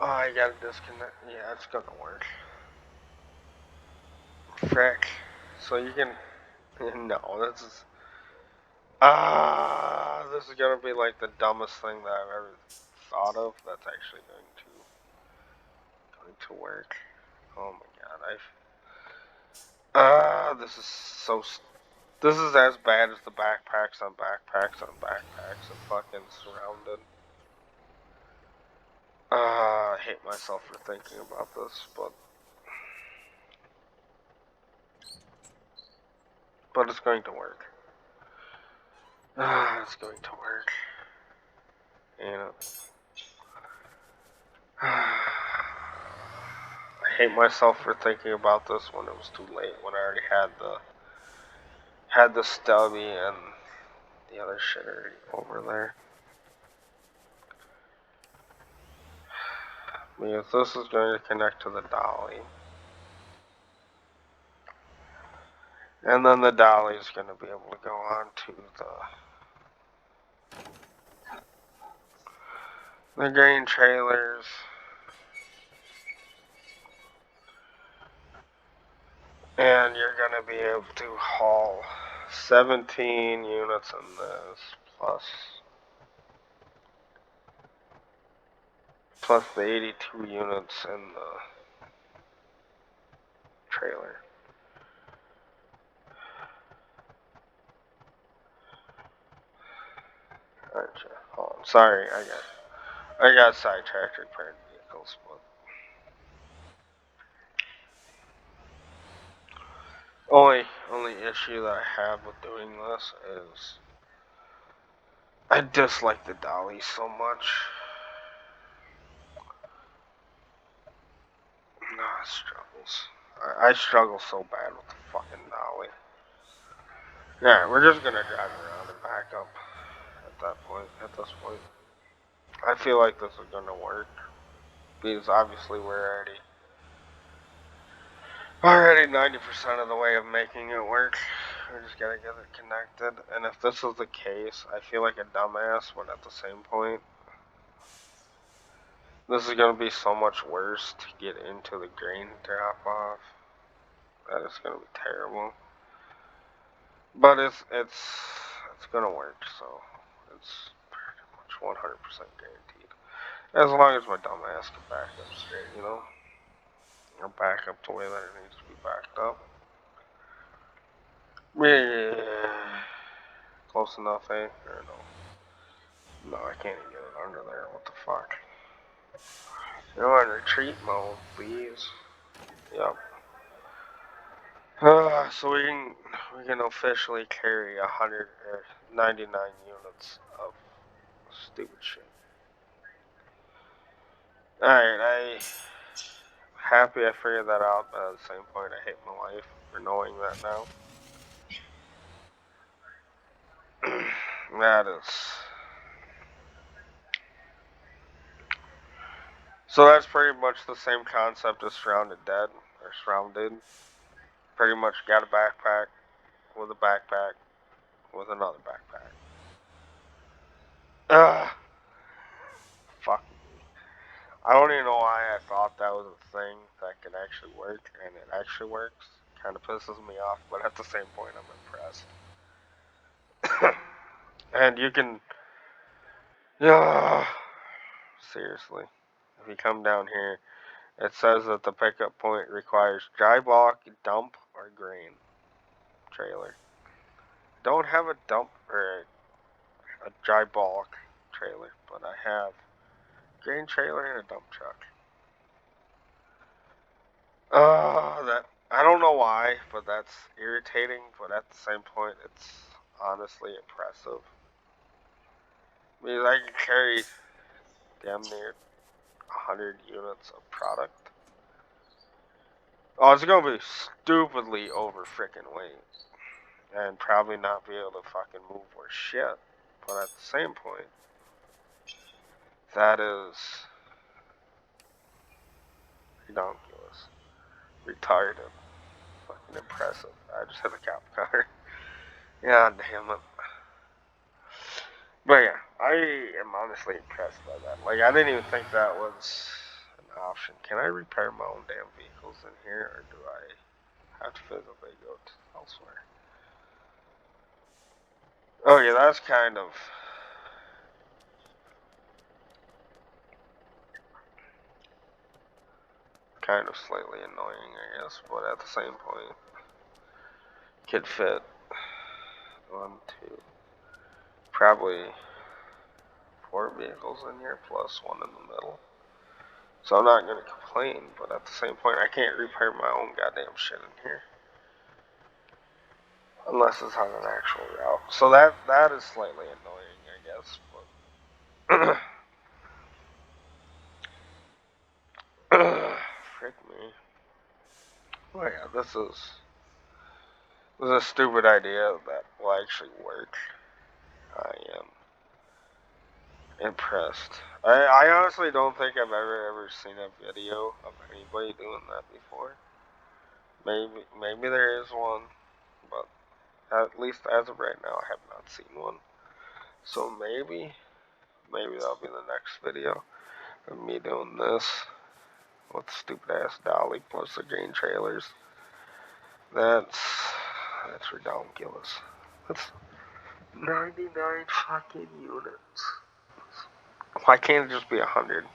[SPEAKER 1] Oh, I gotta disconnect. Yeah, it's gonna work. Frick. So you can... No, this is... this is gonna be like the dumbest thing that I've ever thought of. That's actually going to work. Oh my god, this is so... This is as bad as the backpacks on backpacks on backpacks and fucking surrounded. I hate myself for thinking about this, but it's going to work. It's going to work. And I hate myself for thinking about this when it was too late, when I already had the stubby and the other shit already over there. Because this is going to connect to the dolly. And then the dolly is going to be able to go on to the grain trailers. And you're going to be able to haul 17 units in this, plus the 82 units in the trailer. Gotcha. Oh, I'm sorry, I got sidetracked repairing vehicles, but only issue that I have with doing this is I dislike the dolly so much. No, it struggles. I struggle so bad with the fucking dolly. Yeah, we're just gonna drive around and back up at this point. I feel like this is gonna work. Because obviously we're already 90% of the way of making it work. We just gotta get it connected. And if this is the case, I feel like a dumbass, but at the same point, this is gonna be so much worse to get into the grain drop off. That is gonna be terrible. But it's gonna work, so it's pretty much 100% guaranteed. As long as my dumb ass can back up straight, you know? Or back up the way that it needs to be backed up. Yeah. Close enough, eh? Or no? No, I can't even get it under there. What the fuck? You're on retreat mode, please. Yep. So we can officially carry 199 units of stupid shit. Alright, I'm happy I figured that out, but at the same point I hate my life for knowing that now. That is... So that's pretty much the same concept as Surrounded Dead, or Surrounded. Pretty much got a backpack with a backpack with another backpack. Ugh. Fuck me. I don't even know why I thought that was a thing that could actually work, and it actually works. Kind of pisses me off, but at the same point, I'm impressed. And you can, seriously, if you come down here, it says that the pickup point requires dry bulk, dump, or grain trailer. Don't have a dump or a dry bulk trailer, but I have grain trailer and a dump truck. That I don't know why, but that's irritating. But at the same point, it's honestly impressive. Because I can carry damn near 100 units of product. Oh, it's gonna be stupidly over freaking weight, and probably not be able to fucking move or shit. But at the same point, that is ridiculous, retarded, fucking impressive. I just hit a cop car. Yeah, damn it. But yeah, I am honestly impressed by that. Like, I didn't even think that was an option. Can I repair my own damn vehicles in here, or do I have to physically go elsewhere? Okay, that's kind of slightly annoying, I guess, but at the same point, could fit one, two, probably 4 vehicles in here plus one in the middle. So I'm not gonna complain, but at the same point, I can't repair my own goddamn shit in here. Unless it's on an actual route. So that is slightly annoying, I guess, but frick me. Oh yeah, this is a stupid idea that will actually work. I am impressed. I honestly don't think I've ever seen a video of anybody doing that before. Maybe there is one, but at least as of right now, I have not seen one. So maybe that'll be the next video of me doing this with stupid ass dolly plus the green trailers. That's ridiculous. That's 99 fucking units. Why can't it just be 100?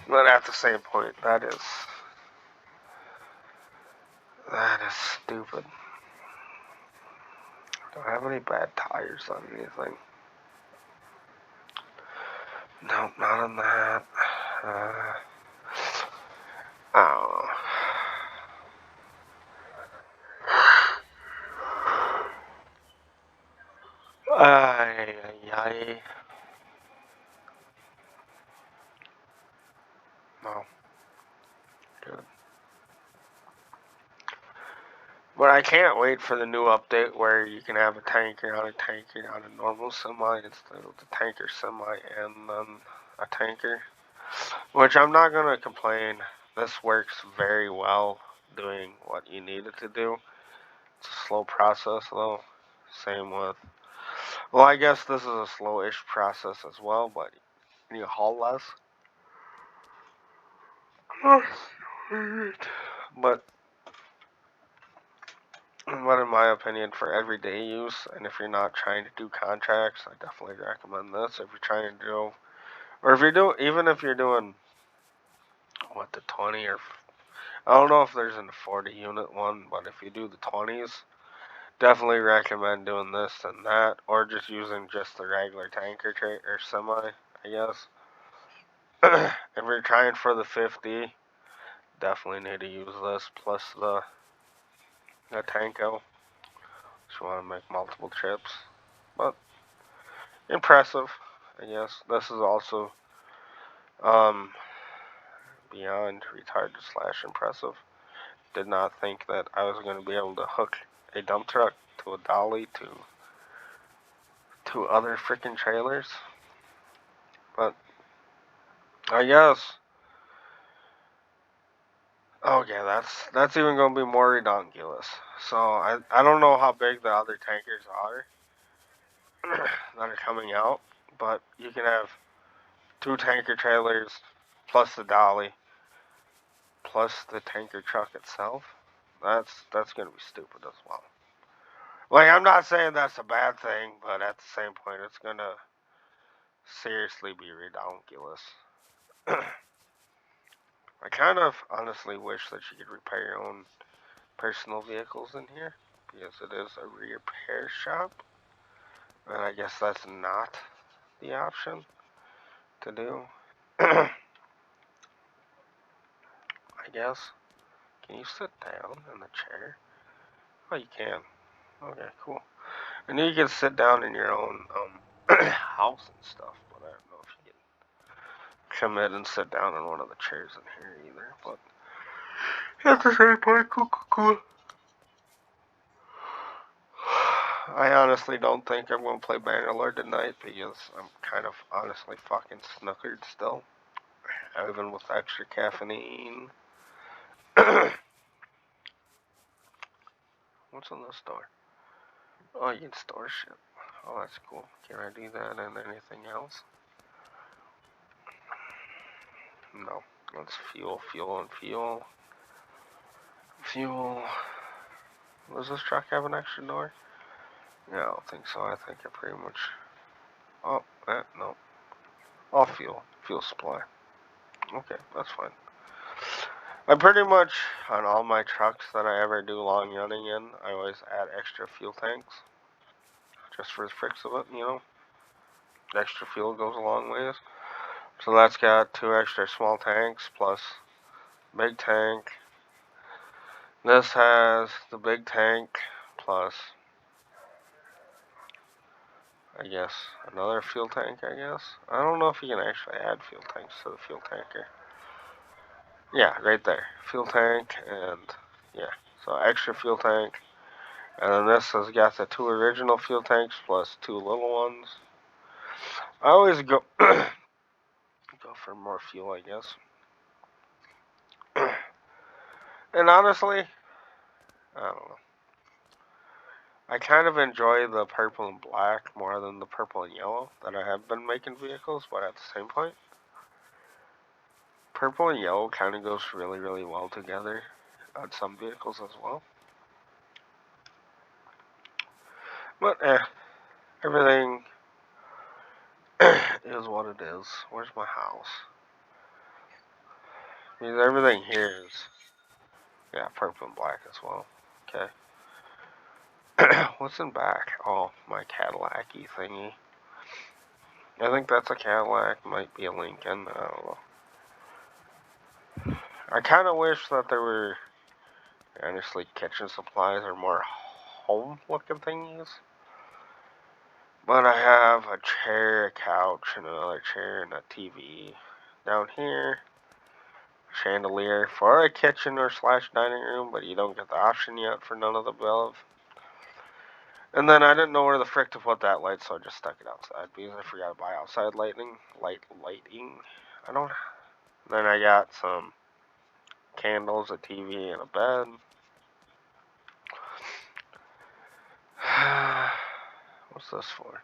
[SPEAKER 1] But at the same point, that is stupid. Don't have any bad tires on anything. Nope, not on that. I don't know. Ay, ay, ay. No. Good. But I can't wait for the new update where you can have a tanker on a normal semi instead of the tanker semi and then a tanker. Which I'm not gonna complain. This works very well doing what you need it to do. It's a slow process though. Same with, well, I guess this is a slow-ish process as well, but you haul less. But in my opinion, for everyday use, and if you're not trying to do contracts, I definitely recommend this. If you're trying to do, or if you're doing, even if you're doing, what, the 20 or, I don't know if there's a 40 unit one, but if you do the 20s, definitely recommend doing this and that, or just using just the regular tanker or semi, I guess. If you're trying for the 50, definitely need to use this plus the Tanko. If you want to make multiple trips. But impressive, I guess. This is also um, beyond retarded / impressive. Did not think that I was going to be able to hook a dump truck to a dolly to other freaking trailers. But I guess. Okay, that's even going to be more ridiculous. So I don't know how big the other tankers are that are coming out, but you can have 2 tanker trailers plus the dolly plus the tanker truck itself. That's gonna be stupid as well. Like, I'm not saying that's a bad thing, but at the same point, it's gonna seriously be ridiculous. I kind of honestly wish that you could repair your own personal vehicles in here because it is a repair shop, and I guess that's not the option to do. I guess. Can you sit down in the chair? Oh, you can. Okay, cool. I knew you could sit down in your own house and stuff, but I don't know if you can come in and sit down in one of the chairs in here either. But at the same point, cool. I honestly don't think I'm going to play Bannerlord tonight because I'm kind of honestly fucking snookered still, even with extra caffeine. What's in this store? Oh, you can store shit. Oh, that's cool. Can I do that and anything else? No. That's fuel. Fuel. Does this truck have an extra door? Yeah, I don't think so. I think it pretty much. Oh, no. All fuel. Fuel supply. Okay, that's fine. I pretty much, on all my trucks that I ever do long running in, I always add extra fuel tanks. Just for the fricks of it, you know? Extra fuel goes a long ways. So that's got 2 extra small tanks plus big tank. This has the big tank plus, I guess, another fuel tank, I guess. I don't know if you can actually add fuel tanks to the fuel tanker. Yeah, right there. Fuel tank and, yeah, so extra fuel tank. And then this has got the 2 original fuel tanks plus 2 little ones. I always go for more fuel, I guess. And honestly, I don't know. I kind of enjoy the purple and black more than the purple and yellow that I have been making vehicles, but at the same point, purple and yellow kind of goes really, really well together. on some vehicles as well. But everything is what it is. Where's my house? Because everything here is, yeah, purple and black as well. Okay. What's in back? Oh, my Cadillac-y thingy. I think that's a Cadillac. Might be a Lincoln. I don't know. I kind of wish that there were, honestly, kitchen supplies or more home-looking thingies. But I have a chair, a couch, and another chair, and a TV. Down here, chandelier for a kitchen or slash dining room, but you don't get the option yet for none of the above. And then I didn't know where the frick to put that light, so I just stuck it outside because I forgot to buy outside lighting. I don't. Then I got some candles, a TV, and a bed. What's this for?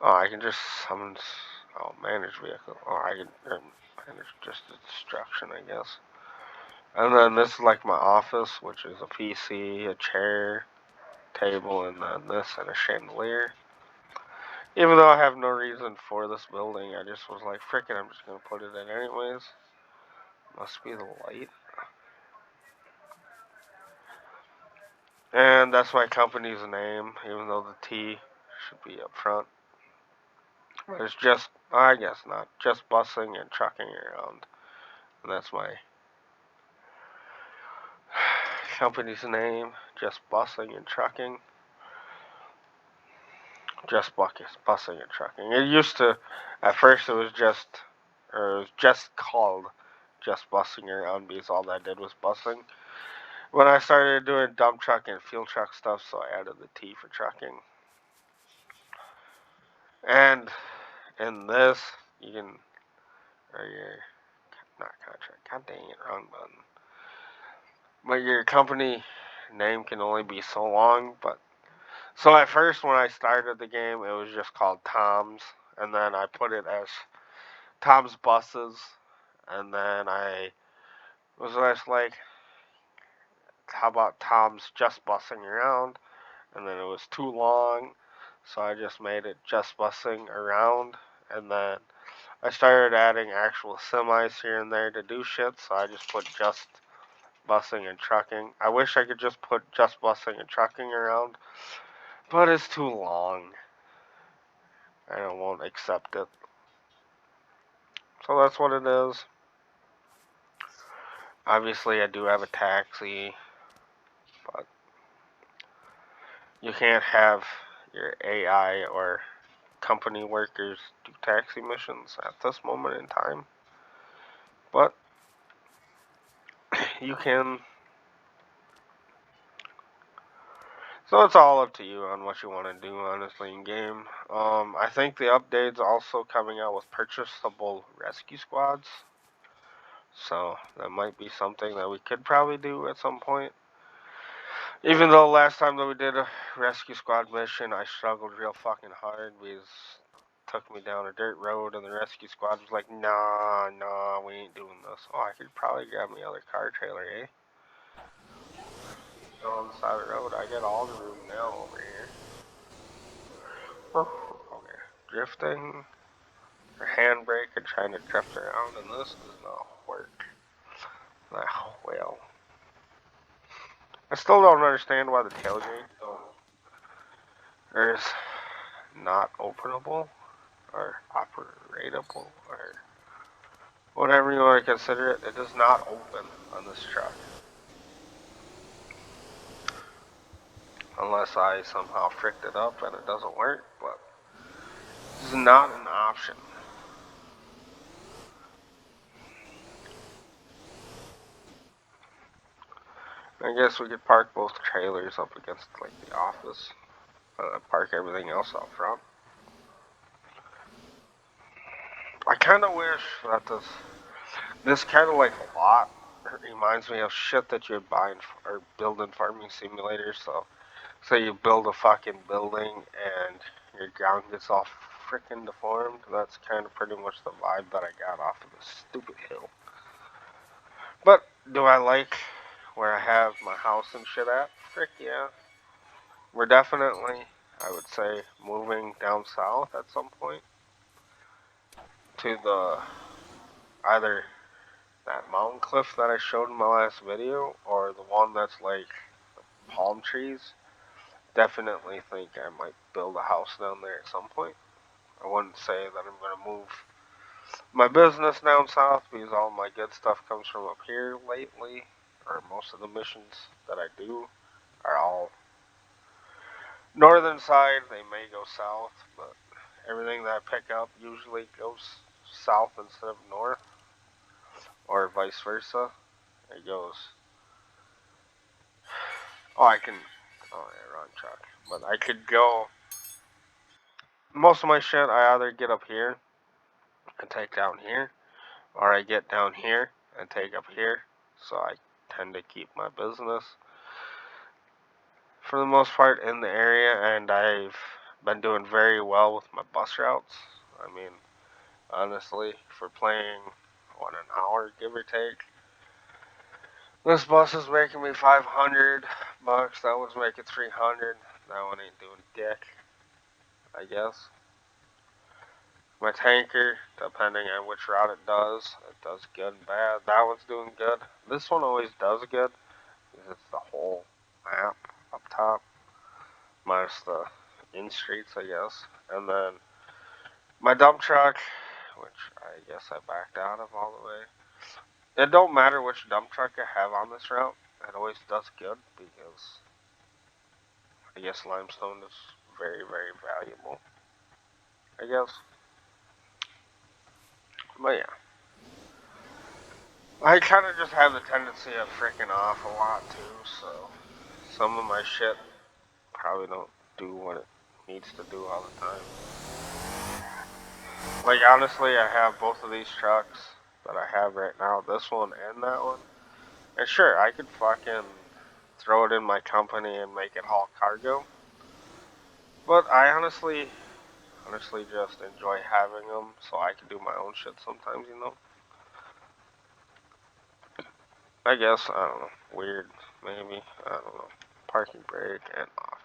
[SPEAKER 1] Oh, I can just summon. Oh, manage vehicle. Oh, I can manage just destruction, I guess. And then this is like my office, which is a PC, a chair, table, and then this and a chandelier. Even though I have no reason for this building, I just was like, frickin', I'm just gonna put it in anyways. Must be the light. And that's my company's name, even though the T should be up front. It's just, I guess not, just busing and trucking around. And that's my company's name, just busing and trucking. Just busing and trucking. It used to, at first it was just called just busing around because all that did was busing. When I started doing dump truck and fuel truck stuff, so I added the T for trucking. And in this, you can, or your, not contract, god dang it, wrong button. But your company name can only be so long, but, so at first when I started the game, it was just called Tom's, and then I put it as Tom's Buses, and then I was just like, how about Tom's Just Bussing Around? And then it was too long, so I just made it Just Bussing Around, and then I started adding actual semis here and there to do shit, so I just put Just Bussing and Trucking. I wish I could just put Just Bussing and Trucking Around, but it's too long, and it won't accept it. So that's what it is. Obviously, I do have a taxi, but you can't have your AI or company workers do taxi missions at this moment in time. But you can. So it's all up to you on what you want to do, honestly, in game. I think the update's also coming out with purchasable rescue squads. So that might be something that we could probably do at some point. Even though last time that we did a rescue squad mission, I struggled real fucking hard because it took me down a dirt road and the rescue squad was like, nah, we ain't doing this. Oh, I could probably grab my other car trailer, eh? Go on the side of the road, I get all the room now over here. Okay. Drifting, or handbrake and trying to drift around, and this does not work. Ah, well. I still don't understand why the tailgate is not openable, or operatable, or whatever you want to consider it. It does not open on this truck. Unless I somehow fricked it up and it doesn't work, but this is not an option. I guess we could park both trailers up against like the office. Park everything else out front. I kind of wish that this kind of like a lot reminds me of shit that you'd buy or build in Farming Simulator. So, say you build a fucking building and your ground gets all freaking deformed. That's kind of pretty much the vibe that I got off of this stupid hill. But do I like where I have my house and shit at? Frick yeah. We're definitely, I would say, moving down south at some point to the either that mountain cliff that I showed in my last video or the one that's like palm trees. Definitely think I might build a house down there at some point. I wouldn't say that I'm going to move my business down south because all my good stuff comes from up here lately, or most of the missions that I do are all northern side. They may go south, but everything that I pick up usually goes south instead of north, or vice versa. It goes. Oh, I can. Oh, yeah, wrong truck. But I could go. Most of my shit I either get up here and take down here, or I get down here and take up here. So I tend to keep my business for the most part in the area, and I've been doing very well with my bus routes. I mean, honestly, for playing what, an hour give or take, this bus is making me $500. That one's making 300. That one ain't doing dick, I guess. My tanker, depending on which route it does good and bad. That one's doing good. This one always does good because it's the whole map up top, minus the in streets, I guess. And then my dump truck, which I guess I backed out of all the way. It don't matter which dump truck I have on this route. It always does good because I guess limestone is very, very valuable. I guess. But yeah. I kind of just have the tendency of freaking off a lot too, so some of my shit probably don't do what it needs to do all the time. Like, honestly, I have both of these trucks that I have right now, this one and that one. And sure, I could fucking throw it in my company and make it haul cargo. But I honestly just enjoy having them so I can do my own shit sometimes, you know? I guess, I don't know, weird, maybe, I don't know. Parking brake and off.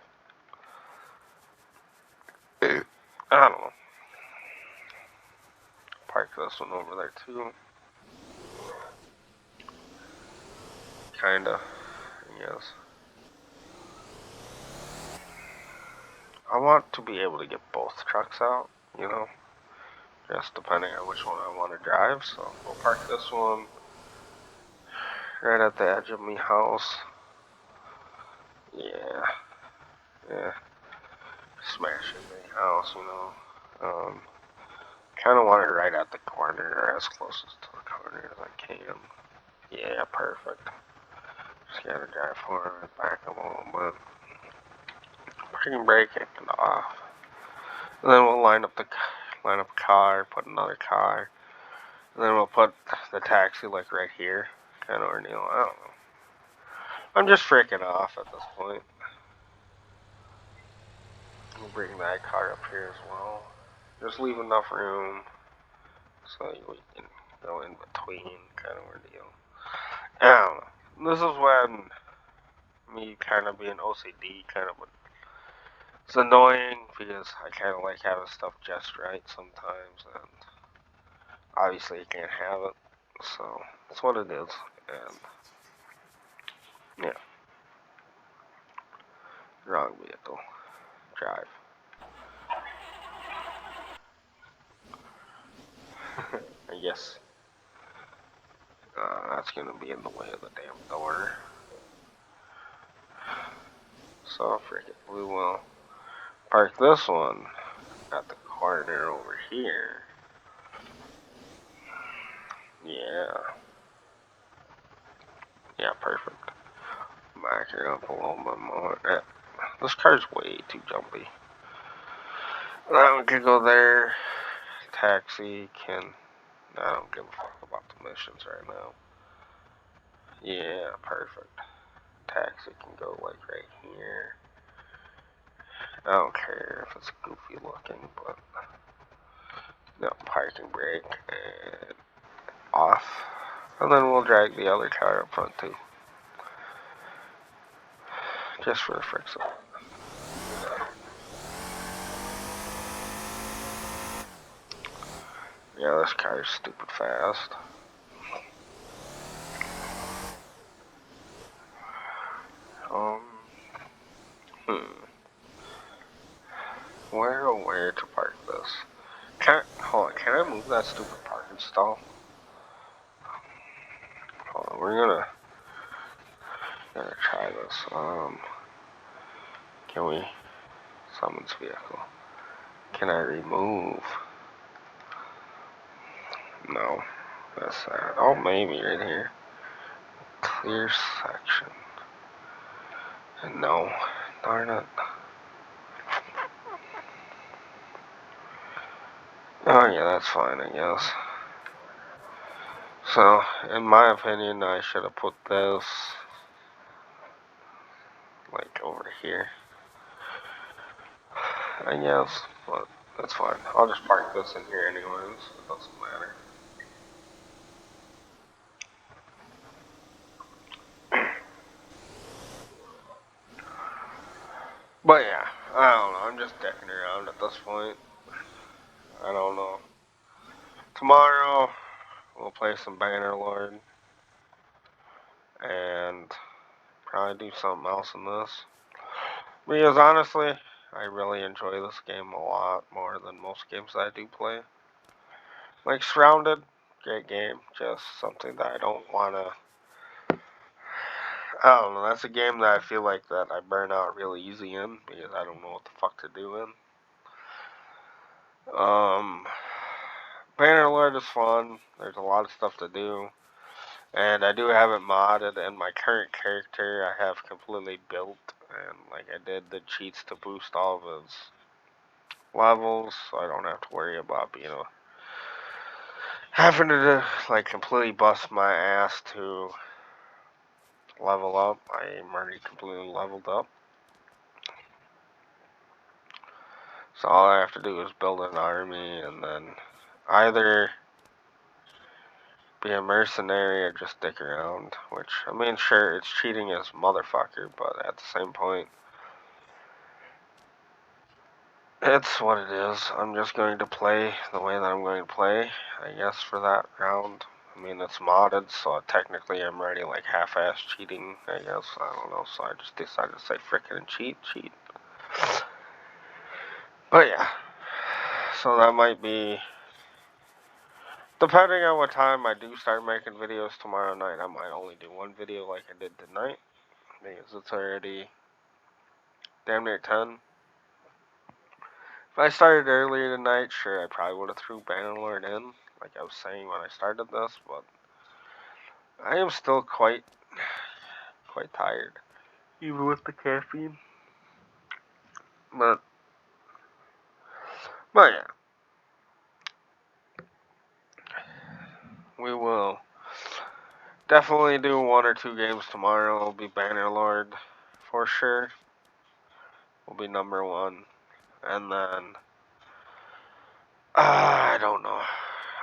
[SPEAKER 1] I don't know. Park this one over there too. Kinda, yes. I want to be able to get both trucks out, you know? Just depending on which one I want to drive, so we'll park this one right at the edge of me house. Yeah. Yeah. Smashing me house, you know. Kind of want it right at the corner, or as closest to the corner as I can. Yeah, perfect. Just gotta drive forward, back a little bit. Parking brake and off. And then we'll line up a car, put another car, and then we'll put the taxi like right here, kind of ordeal. I don't know. I'm just freaking off at this point. We'll bring that car up here as well. Just leave enough room so we can go in between, kind of ordeal. I don't know. This is when me kind of being OCD kind of it's annoying because I kind of like having stuff just right sometimes, and obviously you can't have it, so that's what it is. And yeah, wrong vehicle, drive. I guess that's gonna be in the way of the damn door. So frick it, we will park this one at the corner over here. Yeah. Yeah, perfect. Back her up a little bit more. This car's way too jumpy. That one could go there. Taxi can. I don't give a fuck about the missions right now. Yeah, perfect. Taxi can go like right here. I don't care if it's goofy looking, but no, parking brake and off. And then we'll drag the other car up front too. Just for the fricks of it. Yeah, this car is stupid fast. Where to park this? Hold on, can I move that stupid parking stall? Hold on, we're gonna try this. Can we summons vehicle? Can I remove? No, that's sad. Oh, maybe right here. Clear section. And no, darn it. Oh yeah, that's fine, I guess. So, in my opinion, I should have put this like over here, I guess, but that's fine. I'll just park this in here anyways. It doesn't matter. But yeah, I don't know. I'm just dicking around at this point. I don't know. Tomorrow, we'll play some Bannerlord. And probably do something else in this. Because honestly, I really enjoy this game a lot more than most games that I do play. Like Surrounded, great game. Just something that I don't want to... I don't know, that's a game that I feel like that I burn out really easy in. Because I don't know what the fuck to do in. Bannerlord is fun. There's a lot of stuff to do. And I do have it modded, and my current character I have completely built. And like I did the cheats to boost all of his levels, so I don't have to worry about having to like completely bust my ass to level up. I am already completely leveled up. So all I have to do is build an army and then either be a mercenary or just stick around. Which, I mean, sure, it's cheating as motherfucker, but at the same point, it's what it is. I'm just going to play the way that I'm going to play, I guess, for that round. I mean, it's modded, so technically I'm already like half-ass cheating, I guess. I don't know, so I just decided to say frickin' cheat. But yeah, so that might be, depending on what time I do start making videos tomorrow night, I might only do one video like I did tonight, because it's already damn near 10. If I started earlier tonight, sure, I probably would have threw Bannerlord in, like I was saying when I started this, but I am still quite tired, even with the caffeine. But yeah, we will definitely do 1 or 2 games tomorrow. It'll be Bannerlord for sure. Will be number 1, and then I don't know.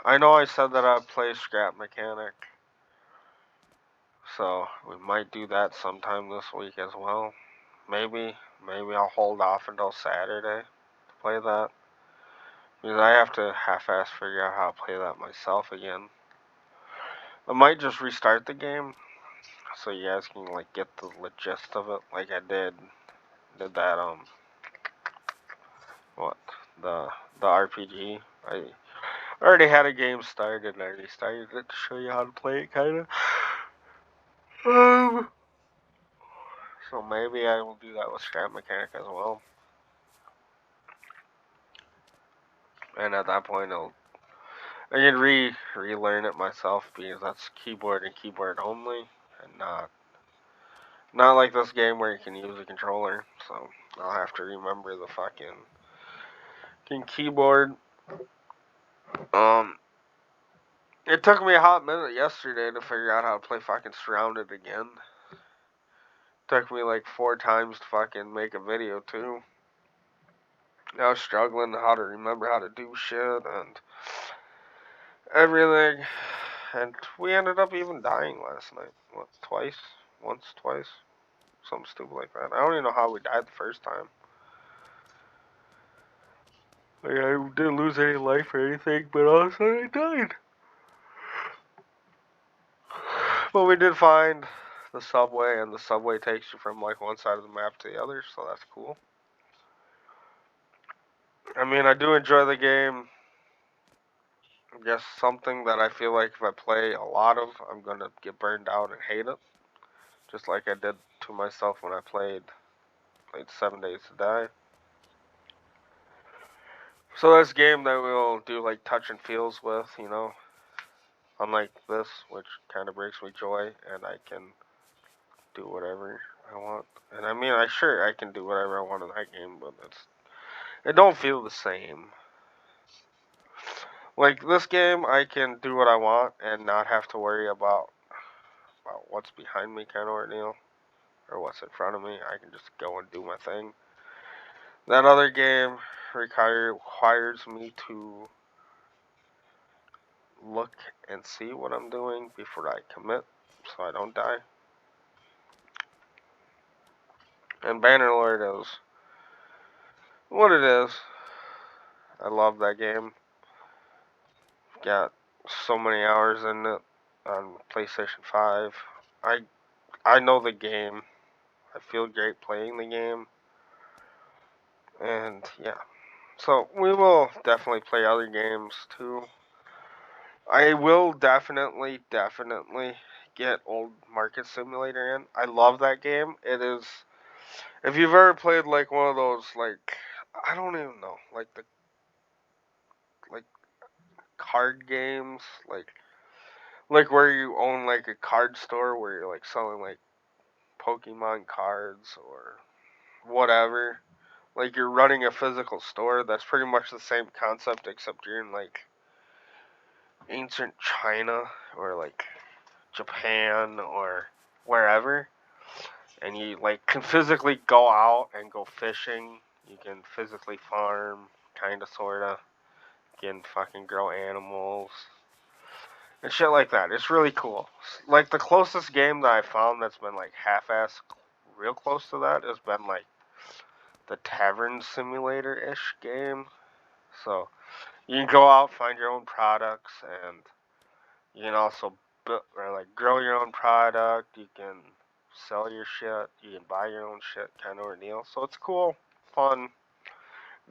[SPEAKER 1] I know I said that I'd play Scrap Mechanic, so we might do that sometime this week as well. Maybe I'll hold off until Saturday to play that. Because I have to half-ass figure out how to play that myself again. I might just restart the game, so you guys can like get the gist of it, like I did that the RPG. I already had a game started and I restarted it to show you how to play it, kinda. So maybe I will do that with Scrap Mechanic as well. And at that point I can relearn it myself, because that's keyboard and keyboard only, and not like this game where you can use a controller. So I'll have to remember the fucking keyboard. It took me a hot minute yesterday to figure out how to play fucking Surrounded again. Took me like 4 times to fucking make a video too. I was struggling how to remember how to do shit and everything. And we ended up even dying last night. What, twice? Once, twice? Something stupid like that. I don't even know how we died the first time. Like, I didn't lose any life or anything, but all of a sudden I died. But we did find the subway, and the subway takes you from like one side of the map to the other, so that's cool. I mean, I do enjoy the game. I guess something that I feel like if I play a lot of, I'm gonna get burned out and hate it. Just like I did to myself when I played 7 Days to Die. So that's a game that we'll do like touch and feels with, you know. Unlike this, which kind of brings me joy, and I can do whatever I want. And I mean, I can do whatever I want in that game, but it don't feel the same. Like this game, I can do what I want and not have to worry about what's behind me, kind of ordeal, or what's in front of me. I can just go and do my thing. That other game requires me to look and see what I'm doing before I commit, so I don't die. And Bannerlord is what it is. I love that game. Got so many hours in it on PlayStation 5. I I know the game. I feel great playing the game. And yeah. So we will definitely play other games too. I will definitely get Old Market Simulator in. I love that game. It is if you've ever played like one of those like I don't even know, like card games, like where you own like a card store where you're like selling like Pokemon cards or whatever. Like you're running a physical store. That's pretty much the same concept, except you're in like ancient China or like Japan or wherever, and you like can physically go out and go fishing. You can physically farm, kinda sorta. You can fucking grow animals and shit like that. It's really cool. Like the closest game that I found that's been like half-ass real close to that has been like the Tavern Simulator ish game. So you can go out, find your own products, and you can also or like grow your own product. You can sell your shit. You can buy your own shit, kind of ordeal. So it's cool, fun,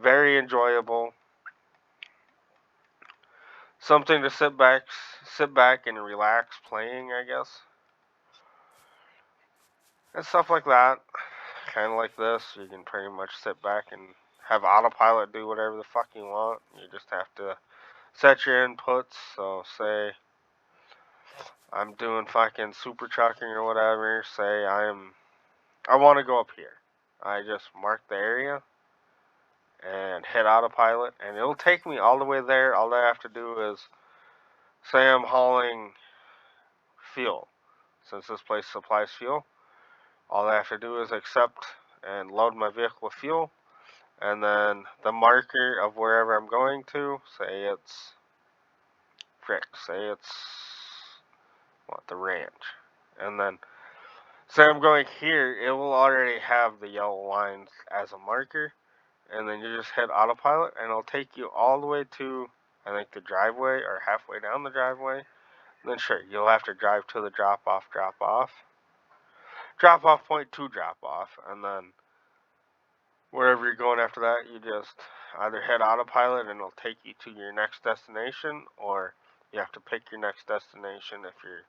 [SPEAKER 1] very enjoyable. Something to sit back and relax playing, I guess, and stuff like that. Kind of like this, you can pretty much sit back and have autopilot do whatever the fuck you want. You just have to set your inputs. So say I'm doing fucking super trucking or whatever. Say I want to go up here. I just mark the area and hit autopilot, and it'll take me all the way there. All I have to do is say I'm hauling fuel. Since this place supplies fuel, all I have to do is accept and load my vehicle with fuel, and then the marker of wherever I'm going to, say it's the ranch, and then say I'm going here, it will already have the yellow lines as a marker, and then you just hit autopilot, and it'll take you all the way to, I think, the driveway, or halfway down the driveway. And then sure, you'll have to drive to the drop off point to drop off, and then wherever you're going after that, you just either hit autopilot and it'll take you to your next destination, or you have to pick your next destination if you're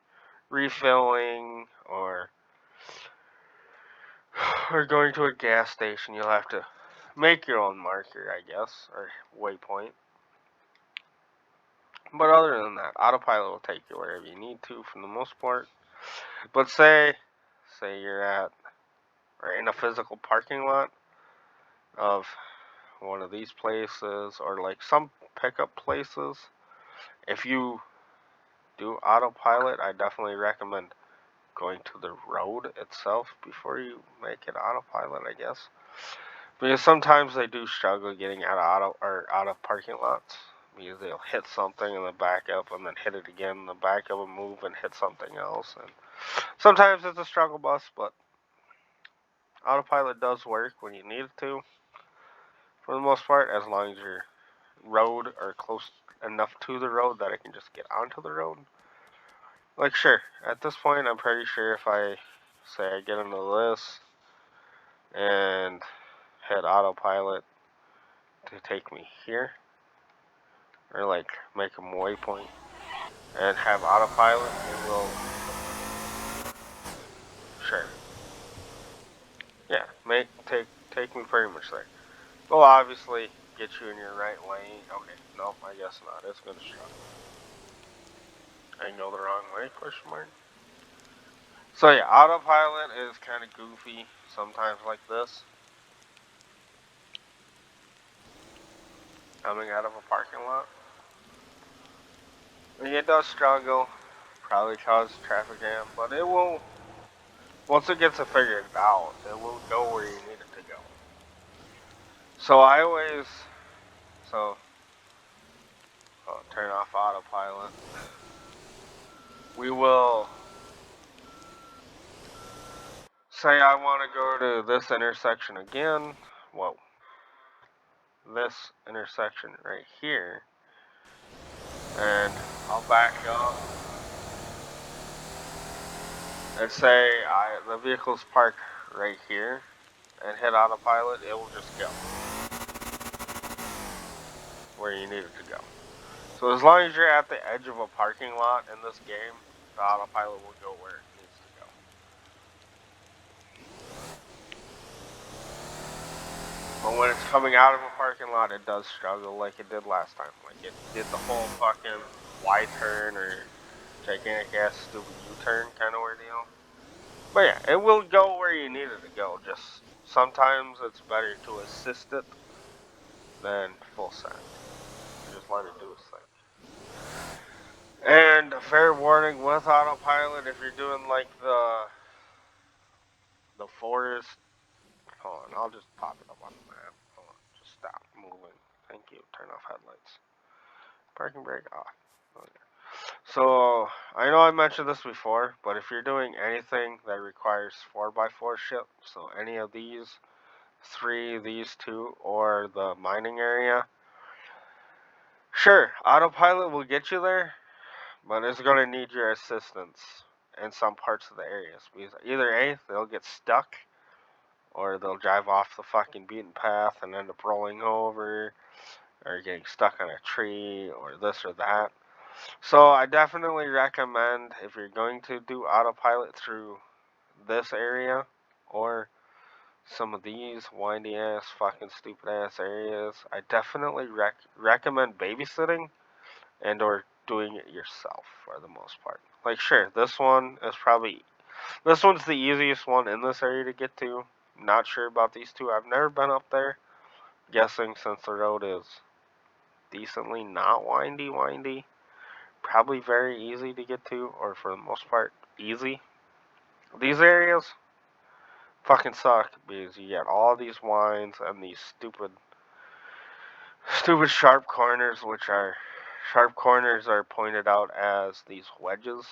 [SPEAKER 1] refilling or going to a gas station. You'll have to make your own marker, I guess, or waypoint. But other than that, autopilot will take you wherever you need to for the most part. But say you're at or in a physical parking lot of one of these places or like some pickup places. If you do autopilot, I definitely recommend going to the road itself before you make it autopilot, I guess. Because sometimes they do struggle getting out of parking lots. Because they'll hit something and then back up and then hit it again and then back up and move and hit something else. And sometimes it's a struggle bus, but autopilot does work when you need it to, for the most part, as long as your road or close enough to the road that I can just get onto the road. Like, sure, at this point, I'm pretty sure if I say I get into this and hit autopilot to take me here, or like make a waypoint and have autopilot, it will, sure, yeah, take me pretty much there. Well, obviously, get you in your right lane. Okay, nope, I guess not. It's gonna struggle. I go the wrong way? Question mark. So yeah, autopilot is kind of goofy sometimes like this. Coming out of a parking lot. It does struggle, probably cause traffic jam, but it will, once it gets it figured out, it will go where you need it to go. So I always, so, turn off autopilot. We will say I want to go to this intersection again. Whoa. This intersection right here. And I'll back up. And say the vehicle's parked right here and hit autopilot, it will just go where you need it to go. So as long as you're at the edge of a parking lot in this game, the autopilot will go where it needs to go. But when it's coming out of a parking lot, it does struggle like it did last time. Like it did the whole fucking Y turn or gigantic ass stupid U-turn kind of ordeal. But yeah, it will go where you need it to go. Just sometimes it's better to assist it than full send. Just let it do its thing. And a fair warning with autopilot, if you're doing like the forest, hold on, I'll just pop it up on the map. Hold on, just stop moving. Thank you. Turn off headlights. Parking brake off. Okay. So I know I mentioned this before, but if you're doing anything that requires 4x4 ship, so any of these three, these two, or the mining area, sure, autopilot will get you there, but it's going to need your assistance in some parts of the areas. Because either A, they'll get stuck, or they'll drive off the fucking beaten path and end up rolling over, or getting stuck on a tree, or this or that. So I definitely recommend, if you're going to do autopilot through this area, or some of these windy ass, fucking stupid ass areas, I definitely recommend babysitting and or doing it yourself for the most part. Like, sure, this one's the easiest one in this area to get to. Not sure about these two. I've never been up there. Guessing since the road is decently not windy, probably very easy to get to, or for the most part, easy. These areas fucking suck because you get all these winds and these stupid sharp corners, sharp corners are pointed out as these wedges,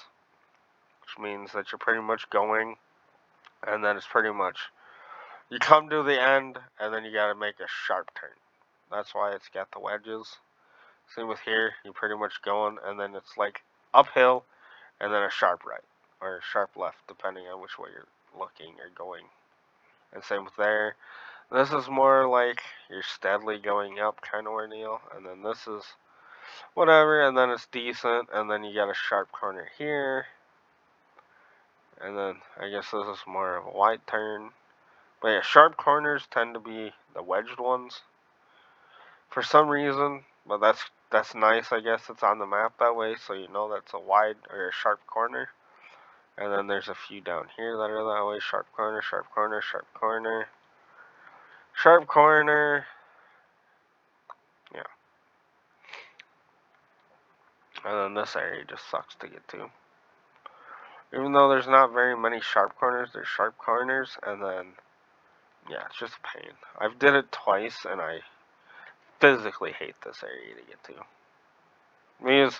[SPEAKER 1] which means that you're pretty much going, and then it's pretty much you come to the end, and then you gotta make a sharp turn. That's why it's got the wedges. Same with here, you're pretty much going, and then it's like uphill, and then a sharp right, or a sharp left, depending on which way you're looking or going. And same with there. This is more like you're steadily going up kind of ordeal, and then this is whatever, and then it's decent, and then you got a sharp corner here, and then I guess this is more of a wide turn. But yeah, sharp corners tend to be the wedged ones for some reason, but that's nice. I guess it's on the map that way, so you know that's a wide or a sharp corner. And then there's a few down here that are that way: sharp corner, sharp corner, sharp corner, sharp corner. Yeah. And then this area just sucks to get to. Even though there's not very many sharp corners, there's sharp corners, and then yeah, it's just a pain. I've did it twice, and I physically hate this area to get to. Because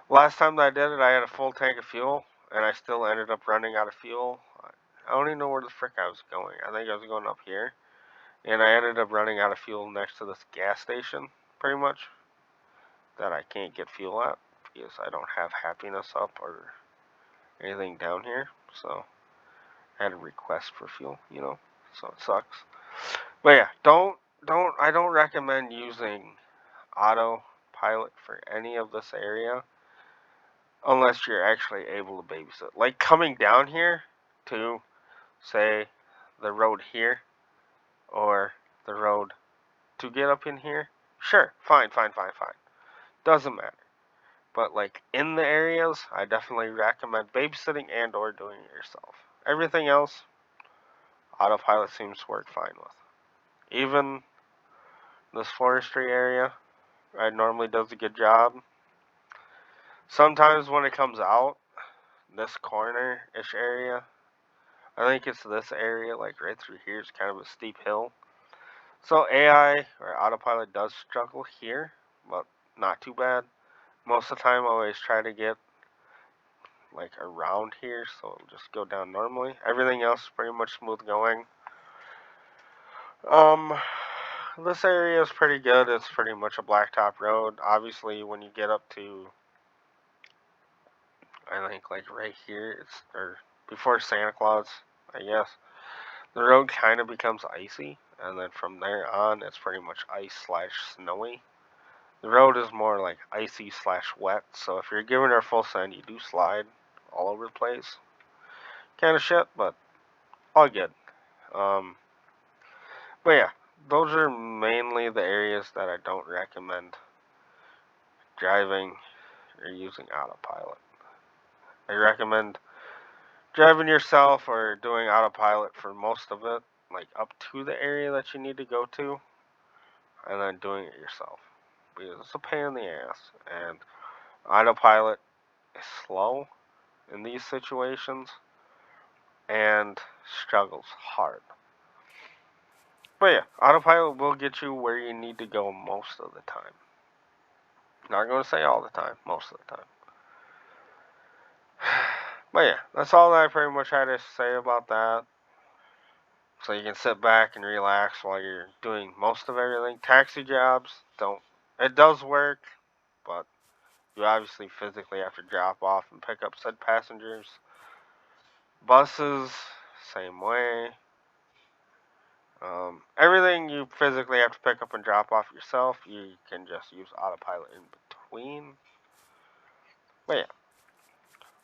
[SPEAKER 1] last time that I did it, I had a full tank of fuel, and I still ended up running out of fuel. I don't even know where the frick I was going. I think I was going up here. And I ended up running out of fuel next to this gas station, pretty much, that I can't get fuel at because I don't have happiness up or anything down here. So I had a request for fuel, so it sucks. But yeah, I don't recommend using autopilot for any of this area unless you're actually able to babysit. Like coming down here to, say, the road here or the road to get up in here, sure, fine. Doesn't matter. But like in the areas, I definitely recommend babysitting and or doing it yourself. Everything else, autopilot seems to work fine with. Even this forestry area, it normally does a good job. Sometimes when it comes out, this corner-ish area, I think it's this area, like right through here, is kind of a steep hill. So AI or autopilot does struggle here, but not too bad. Most of the time, I always try to get like around here, so it'll just go down normally. Everything else is pretty much smooth going. Um, this area is pretty good. It's pretty much a blacktop road. Obviously, when you get up to, I think like right here, it's or before Santa Claus, I guess, the road kind of becomes icy, and then from there on, it's pretty much ice slash snowy. The road is more like icy slash wet, so if you're giving her full send, you do slide all over the place. Kind of shit, but all good. Um, but yeah, those are mainly the areas that I don't recommend driving or using autopilot. I recommend driving yourself or doing autopilot for most of it, like up to the area that you need to go to, and then doing it yourself. Because it's a pain in the ass, and autopilot is slow in these situations and struggles hard. But yeah, autopilot will get you where you need to go most of the time. Not going to say all the time, most of the time. But yeah, that's all that I pretty much had to say about that. So you can sit back and relax while you're doing most of everything. Taxi jobs don't. It does work, but you obviously physically have to drop off and pick up said passengers. Buses, same way. Everything you physically have to pick up and drop off yourself, you can just use autopilot in between. But yeah,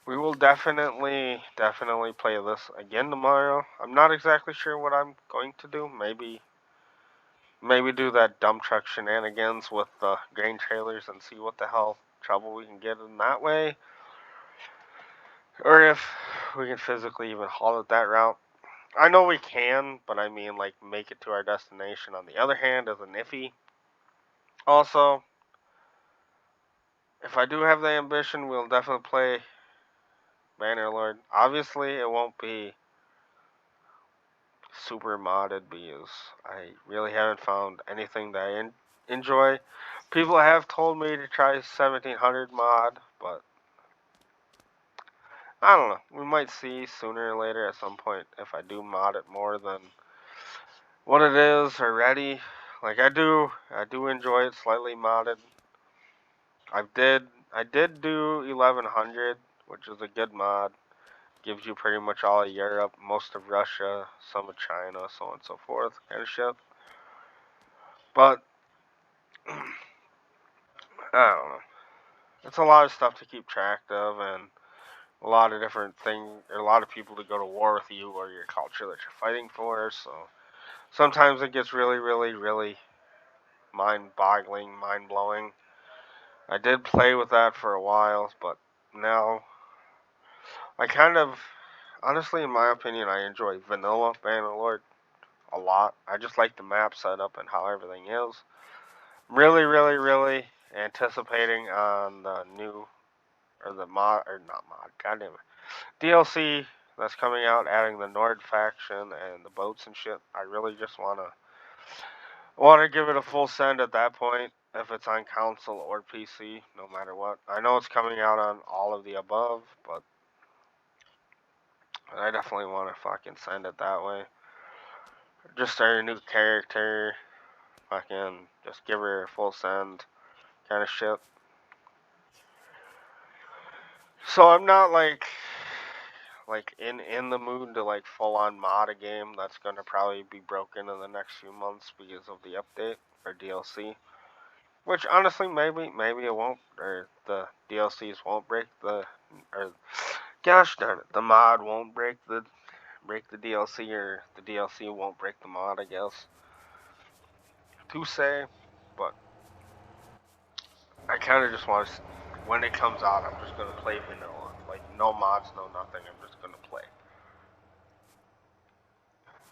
[SPEAKER 1] we will definitely play this again tomorrow. I'm not exactly sure what I'm going to do. Maybe do that dump truck shenanigans with the grain trailers and see what the hell trouble we can get in that way. Or if we can physically even haul it that route. I know we can, but I mean, like, make it to our destination on the other hand is an iffy. Also, if I do have the ambition, we'll definitely play Bannerlord. Obviously, it won't be super modded because I really haven't found anything that I enjoy. People have told me to try 1700 mod, but I don't know. We might see sooner or later at some point if I do mod it more than what it is already. Like I do enjoy it slightly modded. I did do 1100, which is a good mod. Gives you pretty much all of Europe, most of Russia, some of China, so on and so forth, kind of shit. But I don't know. It's a lot of stuff to keep track of, and a lot of different things, a lot of people to go to war with you or your culture that you're fighting for. So sometimes it gets really mind-boggling, mind-blowing. I did play with that for a while, but now I kind of, honestly, in my opinion, I enjoy vanilla Bannerlord a lot. I just like the map setup and how everything is. Really anticipating on the new or the mod or not mod, goddamn it, DLC that's coming out, adding the Nord faction and the boats and shit. I really just wanna give it a full send at that point, if it's on console or PC, no matter what. I know it's coming out on all of the above, but I definitely want to fucking send it that way. Just start a new character, fucking just give her a full send kind of shit. So I'm not like in the mood to like full on mod a game that's gonna probably be broken in the next few months because of the update or DLC. Which honestly maybe it won't, or the DLCs won't break the, or gosh darn it, the mod won't break the DLC, or the DLC won't break the mod, I guess. To say, but I kind of just want to, when it comes out, I'm just gonna play vanilla, like no mods, no nothing. I'm just gonna play.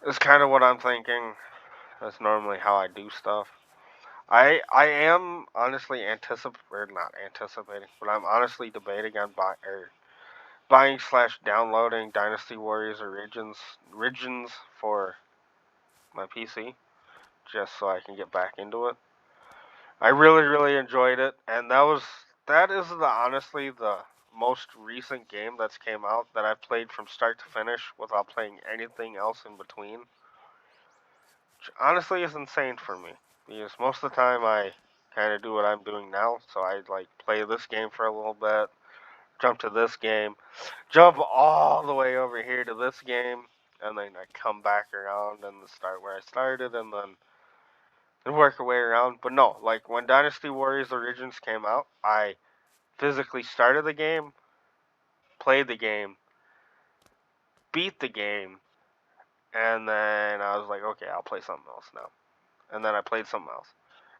[SPEAKER 1] It's kind of what I'm thinking. That's normally how I do stuff. I am honestly not anticipating, but I'm honestly debating on buying slash downloading Dynasty Warriors Origins for my PC, just so I can get back into it. I really enjoyed it, and that is the honestly the most recent game that's came out that I've played from start to finish without playing anything else in between. Which honestly is insane for me, because most of the time I kind of do what I'm doing now. So I like play this game for a little bit, jump to this game, jump all the way over here to this game, and then I come back around and start where I started, and work our way around. But no, like when Dynasty Warriors Origins came out, I physically started the game, played the game, beat the game, and then I was like, okay, I'll play something else now. And then I played something else.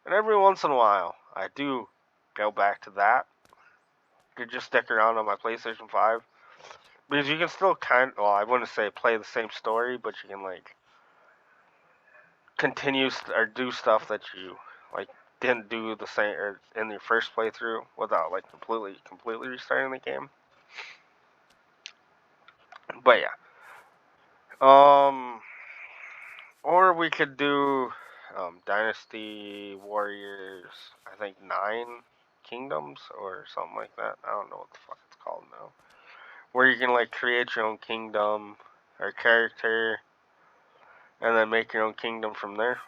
[SPEAKER 1] And every once in a while, I do go back to that. Could just stick around on my PlayStation 5. Because you can still well, I wouldn't say play the same story, but you can, like, continue or do stuff that you, like, didn't do the same or in your first playthrough without, like, completely restarting the game. But yeah. Or we could do Dynasty Warriors, I think 9 Kingdoms or something like that. I don't know what the fuck it's called now. Where you can like create your own kingdom or character and then make your own kingdom from there.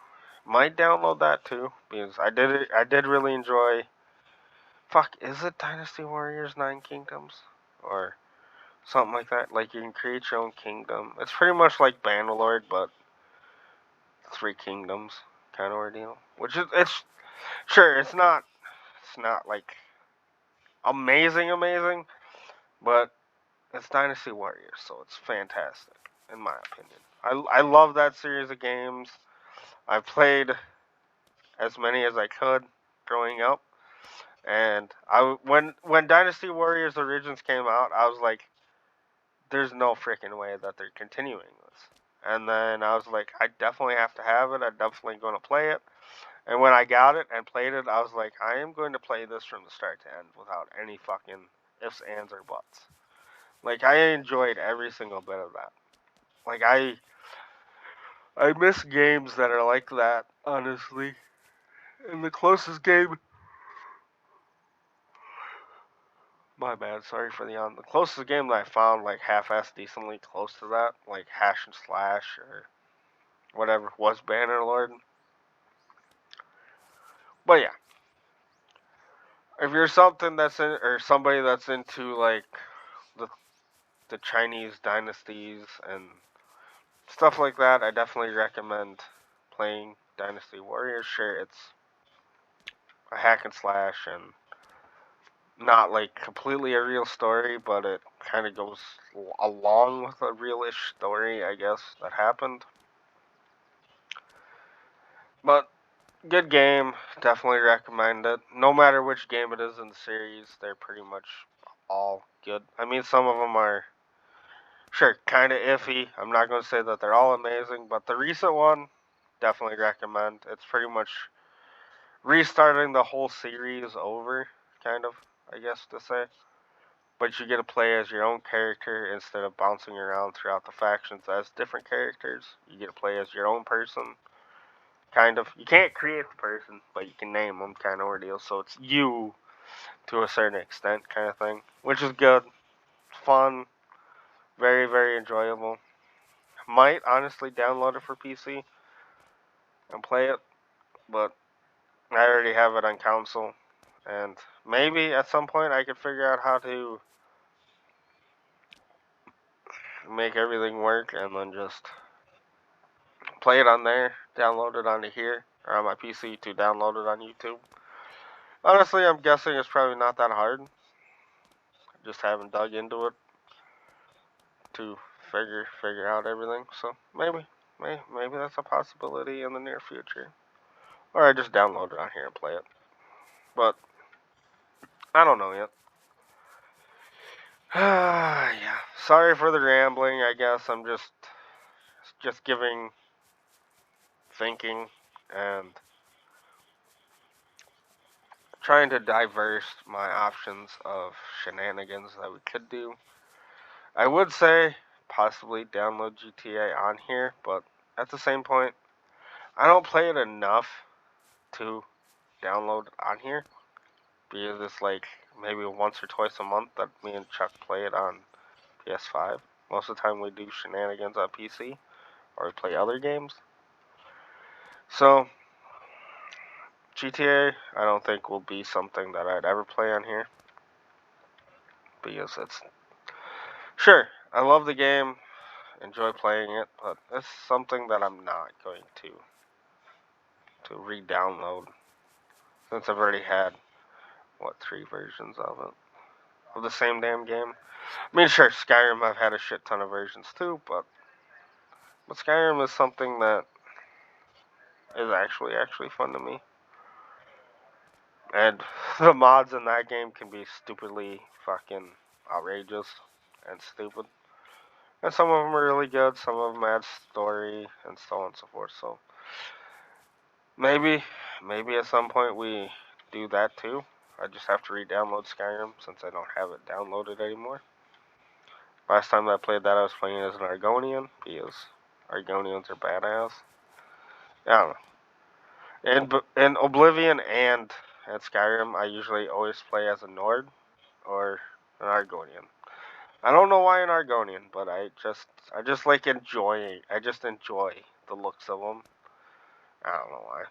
[SPEAKER 1] Might download that too because I did really enjoy. Fuck, is it Dynasty Warriors 9 Kingdoms or something like that? Like you can create your own kingdom. It's pretty much like Bannerlord, but 3 Kingdoms kind of ordeal. Which is it's sure it's not like amazing, but it's Dynasty Warriors, so it's fantastic in my opinion. I love that series of games. I played as many as I could growing up, and when Dynasty Warriors Origins came out, I was like, "There's no freaking way that they're continuing this." And then I was like, "I definitely have to have it. I'm definitely going to play it." And when I got it and played it, I was like, I am going to play this from the start to end without any fucking ifs, ands, or buts. Like I enjoyed every single bit of that. Like I miss games that are like that, honestly. And the closest game, my bad, sorry for the yawn. The closest game that I found like half-assed decently close to that, like Hash and Slash or whatever, was Bannerlord. But yeah, if you're something that's in or somebody that's into like the the Chinese dynasties and stuff like that, I definitely recommend playing Dynasty Warriors. Sure, it's a hack and slash and not like completely a real story, but it kind of goes along with a real-ish story, I guess, that happened. But good game, definitely recommend it. No matter which game it is in the series, they're pretty much all good. I mean, some of them are sure kind of iffy. I'm not going to say that they're all amazing, but the recent one, definitely recommend. It's pretty much restarting the whole series over, kind of, I guess to say. But you get to play as your own character instead of bouncing around throughout the factions as different characters. You get to play as your own person, kind of. You can't create the person, but you can name them, kind of ordeal. So it's you to a certain extent, kind of thing, which is good, fun. Very, very enjoyable. Might honestly download it for PC and play it, but I already have it on console. And maybe at some point I could figure out how to make everything work and then just play it on there, download it onto here, or on my PC to download it on YouTube. Honestly, I'm guessing it's probably not that hard. Just haven't dug into it to figure out everything. So maybe that's a possibility in the near future. Or I just download it on here and play it. But I don't know yet. Yeah. Sorry for the rambling. I guess I'm just giving thinking and trying to diverse my options of shenanigans that we could do. I would say possibly download GTA on here, but at the same point, I don't play it enough to download on here because it's like maybe once or twice a month that me and Chuck play it on PS5. Most of the time we do shenanigans on PC or play other games. So GTA I don't think will be something that I'd ever play on here because it's sure I love the game, enjoy playing it, but it's something that I'm not going to re-download since I've already had what 3 versions of it of the same damn game. I mean, sure, Skyrim I've had a shit ton of versions too, but Skyrim is something that is actually fun to me. And the mods in that game can be stupidly fucking outrageous and stupid. And some of them are really good, some of them add story and so on and so forth. So maybe at some point we do that too. I just have to re-download Skyrim since I don't have it downloaded anymore. Last time I played that, I was playing as an Argonian because Argonians are badass. I don't know. In Oblivion and at Skyrim, I usually always play as a Nord or an Argonian. I don't know why an Argonian, but I just like enjoying. I just enjoy the looks of them. I don't know why.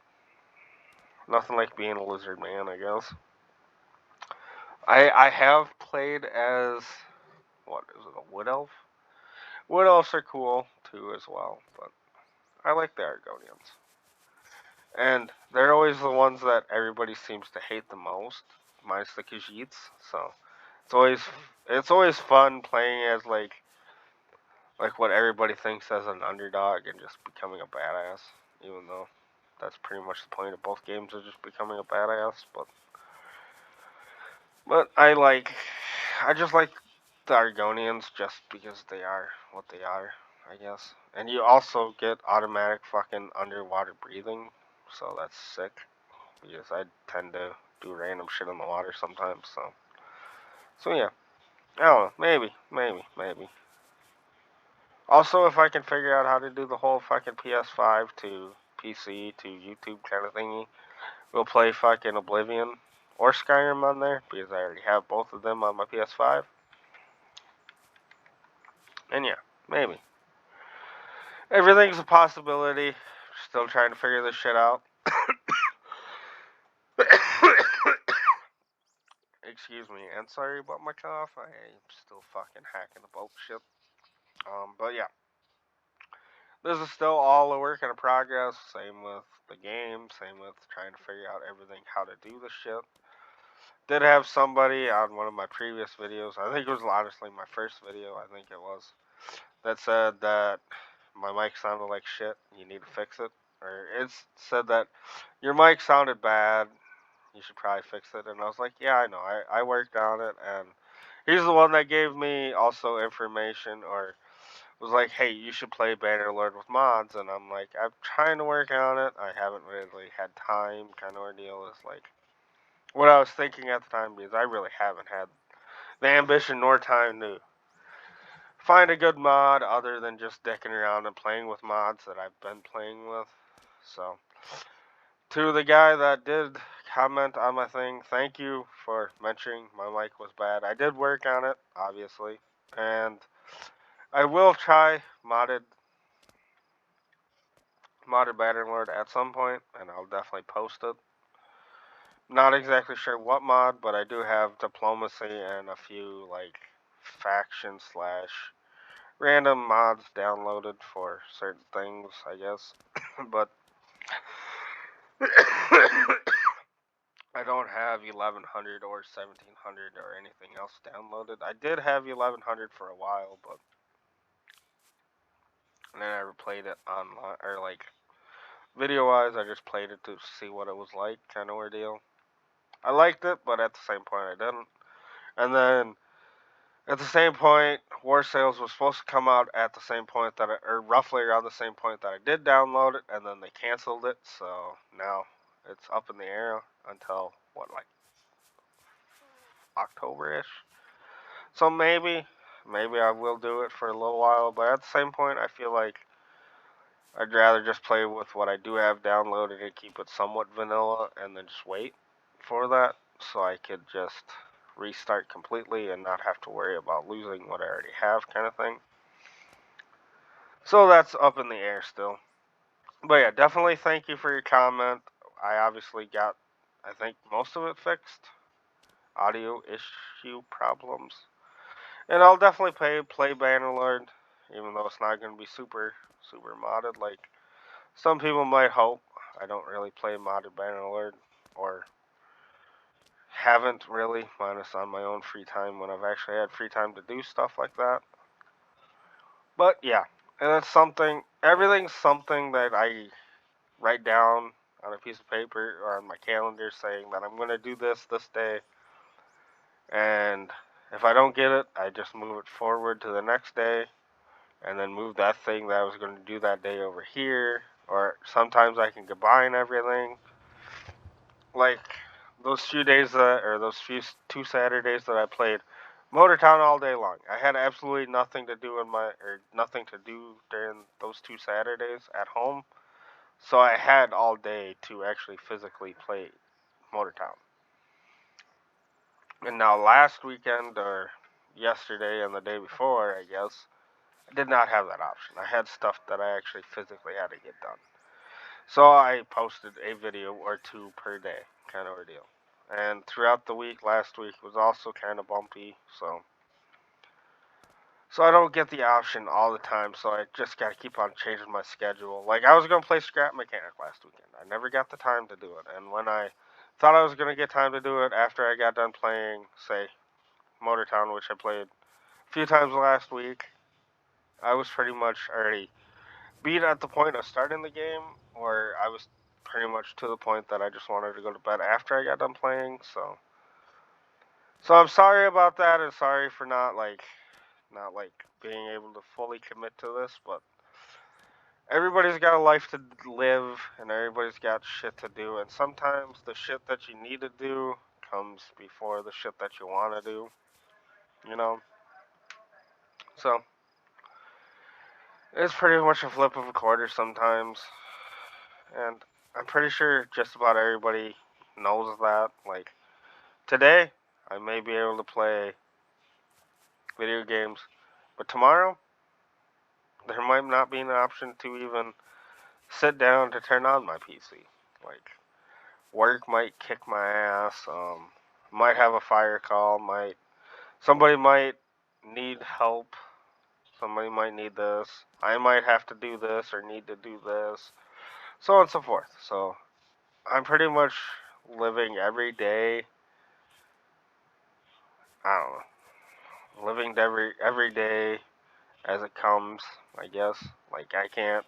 [SPEAKER 1] Nothing like being a lizard man, I guess. I have played as what is it, a wood elf? Wood elves are cool too as well, but I like the Argonians. And they're always the ones that everybody seems to hate the most, minus the Khajiits. So it's always it's always fun playing as like what everybody thinks as an underdog and just becoming a badass, even though that's pretty much the point of both games is just becoming a badass. But I just like the Argonians just because they are what they are, I guess. And you also get automatic fucking underwater breathing, so that's sick. Because I tend to do random shit in the water sometimes, so yeah. I don't know, maybe. Also, if I can figure out how to do the whole fucking PS5 to PC to YouTube kind of thingy, we'll play fucking Oblivion or Skyrim on there because I already have both of them on my PS5. And yeah, maybe. Everything's a possibility. Still trying to figure this shit out. Excuse me, and sorry about my cough. I am still fucking hacking the boat shit. But yeah, this is still all a work in progress. Same with the game. Same with trying to figure out everything how to do the shit. Did have somebody on one of my previous videos. I think it was honestly my first video. I think it was that said that my mic sounded like shit. You need to fix it, or it said that your mic sounded bad. You should probably fix it. And I was like, yeah, I know. I worked on it, and he's the one that gave me also information or was like, hey, you should play Bannerlord with mods. And I'm like, I'm trying to work on it. I haven't really had time. Kind of ordeal is like what I was thinking at the time because I really haven't had the ambition nor time to find a good mod other than just dicking around and playing with mods that I've been playing with. So, to the guy that did comment on my thing, thank you for mentioning my mic was bad. I did work on it, obviously, and I will try modded Bannerlord at some point, and I'll definitely post it. Not exactly sure what mod, but I do have diplomacy and a few like faction slash random mods downloaded for certain things, I guess. But I don't have 1100 or 1700 or anything else downloaded. I did have 1100 for a while, but and then I replayed it online or like video wise. I just played it to see what it was like, kind of ordeal. I liked it, but at the same point, I didn't. And then at the same point, War Sales was supposed to come out at the same point that or roughly around the same point that I did download it, and then they canceled it. So now it's up in the air until what, like October-ish. So maybe I will do it for a little while. But at the same point, I feel like I'd rather just play with what I do have downloaded and keep it somewhat vanilla, and then just wait for that so I could just restart completely and not have to worry about losing what I already have, kind of thing. So that's up in the air still. But yeah, definitely thank you for your comment. I obviously got, I think, most of it fixed. Audio issue problems. And I'll definitely play Bannerlord, even though it's not going to be super modded like some people might hope. I don't really play modded Bannerlord, or haven't really, minus on my own free time when I've actually had free time to do stuff like that. But yeah, and it's something, everything's something that I write down on a piece of paper or on my calendar saying that I'm going to do this day. And if I don't get it, I just move it forward to the next day and then move that thing that I was going to do that day over here. Or sometimes I can combine everything. Like those few days that, or those few 2 Saturdays that I played Motortown all day long. I had absolutely nothing to do nothing to do during those 2 Saturdays at home. So I had all day to actually physically play Motortown. And now last weekend or yesterday and the day before, I guess, I did not have that option. I had stuff that I actually physically had to get done. So I posted a video or two per day, kind of ordeal. And throughout the week, last week was also kind of bumpy, so I don't get the option all the time, so I just gotta keep on changing my schedule. Like, I was gonna play Scrap Mechanic last weekend. I never got the time to do it, and when I thought I was gonna get time to do it after I got done playing, say, Motortown, which I played a few times last week, I was pretty much already beat at the point of starting the game, or I was pretty much to the point that I just wanted to go to bed after I got done playing, so I'm sorry about that, and sorry for not like being able to fully commit to this, but everybody's got a life to live and everybody's got shit to do, and sometimes the shit that you need to do comes before the shit that you want to do, you know? So, it's pretty much a flip of a quarter sometimes, and I'm pretty sure just about everybody knows that. Like, today, I may be able to play video games, but tomorrow, there might not be an option to even sit down to turn on my PC. Like, work might kick my ass. Might have a fire call. Somebody might need help. Somebody might need this. I might have to do this or need to do this. So on and so forth. So I'm pretty much living every day. I don't know. Living every day as it comes. I guess. Like, I can't